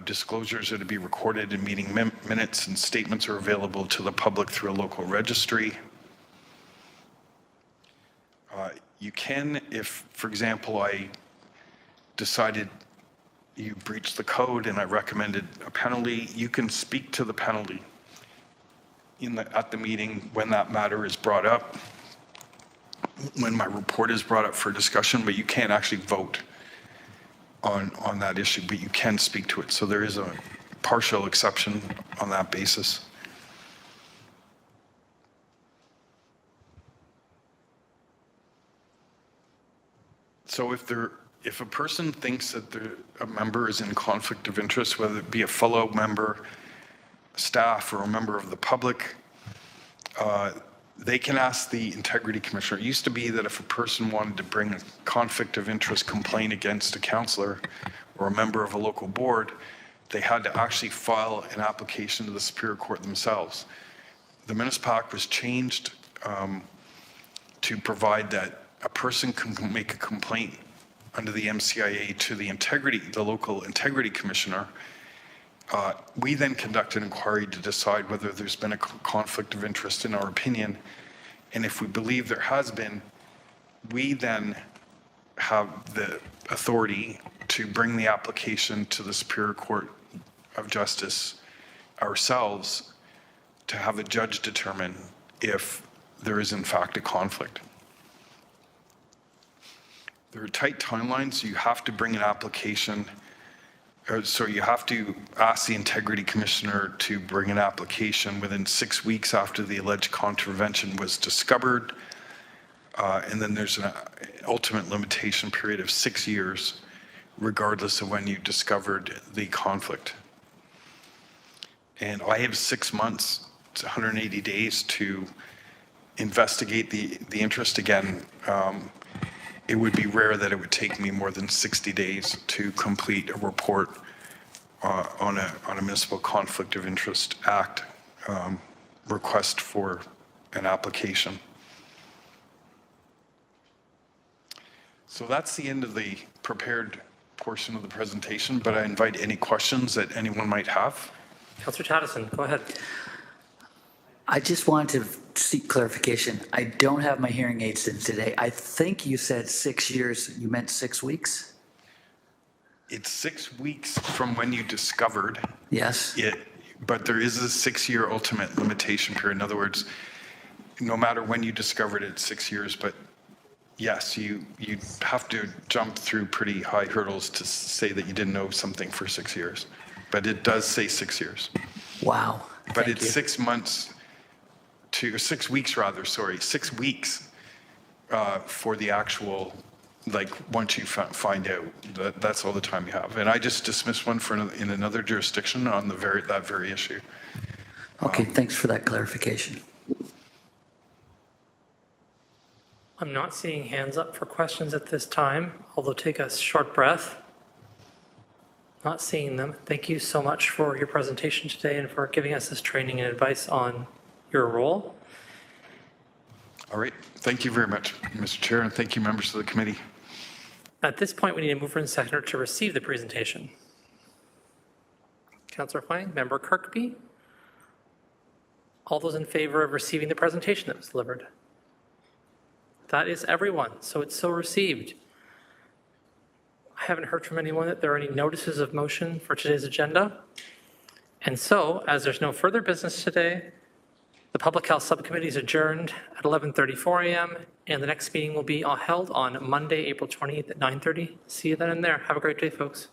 L: Disclosures are to be recorded in meeting minutes, and statements are available to the public through a local registry. You can, if, for example, I decided you breached the code and I recommended a penalty, you can speak to the penalty at the meeting when that matter is brought up, when my report is brought up for discussion, but you can't actually vote on that issue, but you can speak to it. So there is a partial exception on that basis. So if a person thinks that a member is in conflict of interest, whether it be a fellow member, staff, or a member of the public, they can ask the Integrity Commissioner. It used to be that if a person wanted to bring a conflict of interest complaint against a councillor or a member of a local board, they had to actually file an application to the Superior Court themselves. The Municipal Act was changed to provide that a person can make a complaint under the MCIA to the local Integrity Commissioner. We then conduct an inquiry to decide whether there's been a conflict of interest in our opinion. And if we believe there has been, we then have the authority to bring the application to the Superior Court of Justice ourselves to have a judge determine if there is in fact a conflict. There are tight timelines. You have to bring an application. So you have to ask the Integrity Commissioner to bring an application within 6 weeks after the alleged contravention was discovered. And then there's an ultimate limitation period of 6 years, regardless of when you discovered the conflict. And I have 6 months, it's 180 days to investigate the interest again. It would be rare that it would take me more than 60 days to complete a report on a Municipal Conflict of Interest Act request for an application. So that's the end of the prepared portion of the presentation, but I invite any questions that anyone might have.
A: Councillor Tattison, go ahead.
M: I just wanted to seek clarification. I don't have my hearing aids in today. I think you said 6 years. You meant 6 weeks?
L: It's 6 weeks from when you discovered
M: Yes.
L: it, but there is a 6-year ultimate limitation period. In other words, no matter when you discovered it, 6 years, but yes, you have to jump through pretty high hurdles to say that you didn't know something for 6 years. But it does say 6 years.
M: Wow.
L: But
M: Thank
L: it's
M: you.
L: 6 months to, 6 weeks rather, sorry, 6 weeks for the actual like, once you find out, that's all the time you have. And I just dismissed one in another jurisdiction on that very issue.
M: Okay, thanks for that clarification.
A: I'm not seeing hands up for questions at this time, although take a short breath. Not seeing them. Thank you so much for your presentation today and for giving us this training and advice on your role.
L: All right. Thank you very much, Mr. Chair, and thank you, members of the committee.
A: At this point, we need a mover and seconder to receive the presentation. Councillor Huang, Member Kirkby. All those in favor of receiving the presentation that was delivered? That is everyone, so it's so received. I haven't heard from anyone that there are any notices of motion for today's agenda. And so, as there's no further business today, the Public Health Subcommittee is adjourned at 11:34 a.m. and the next meeting will be held on Monday, April 20th at 9:30. See you then and there. Have a great day, folks.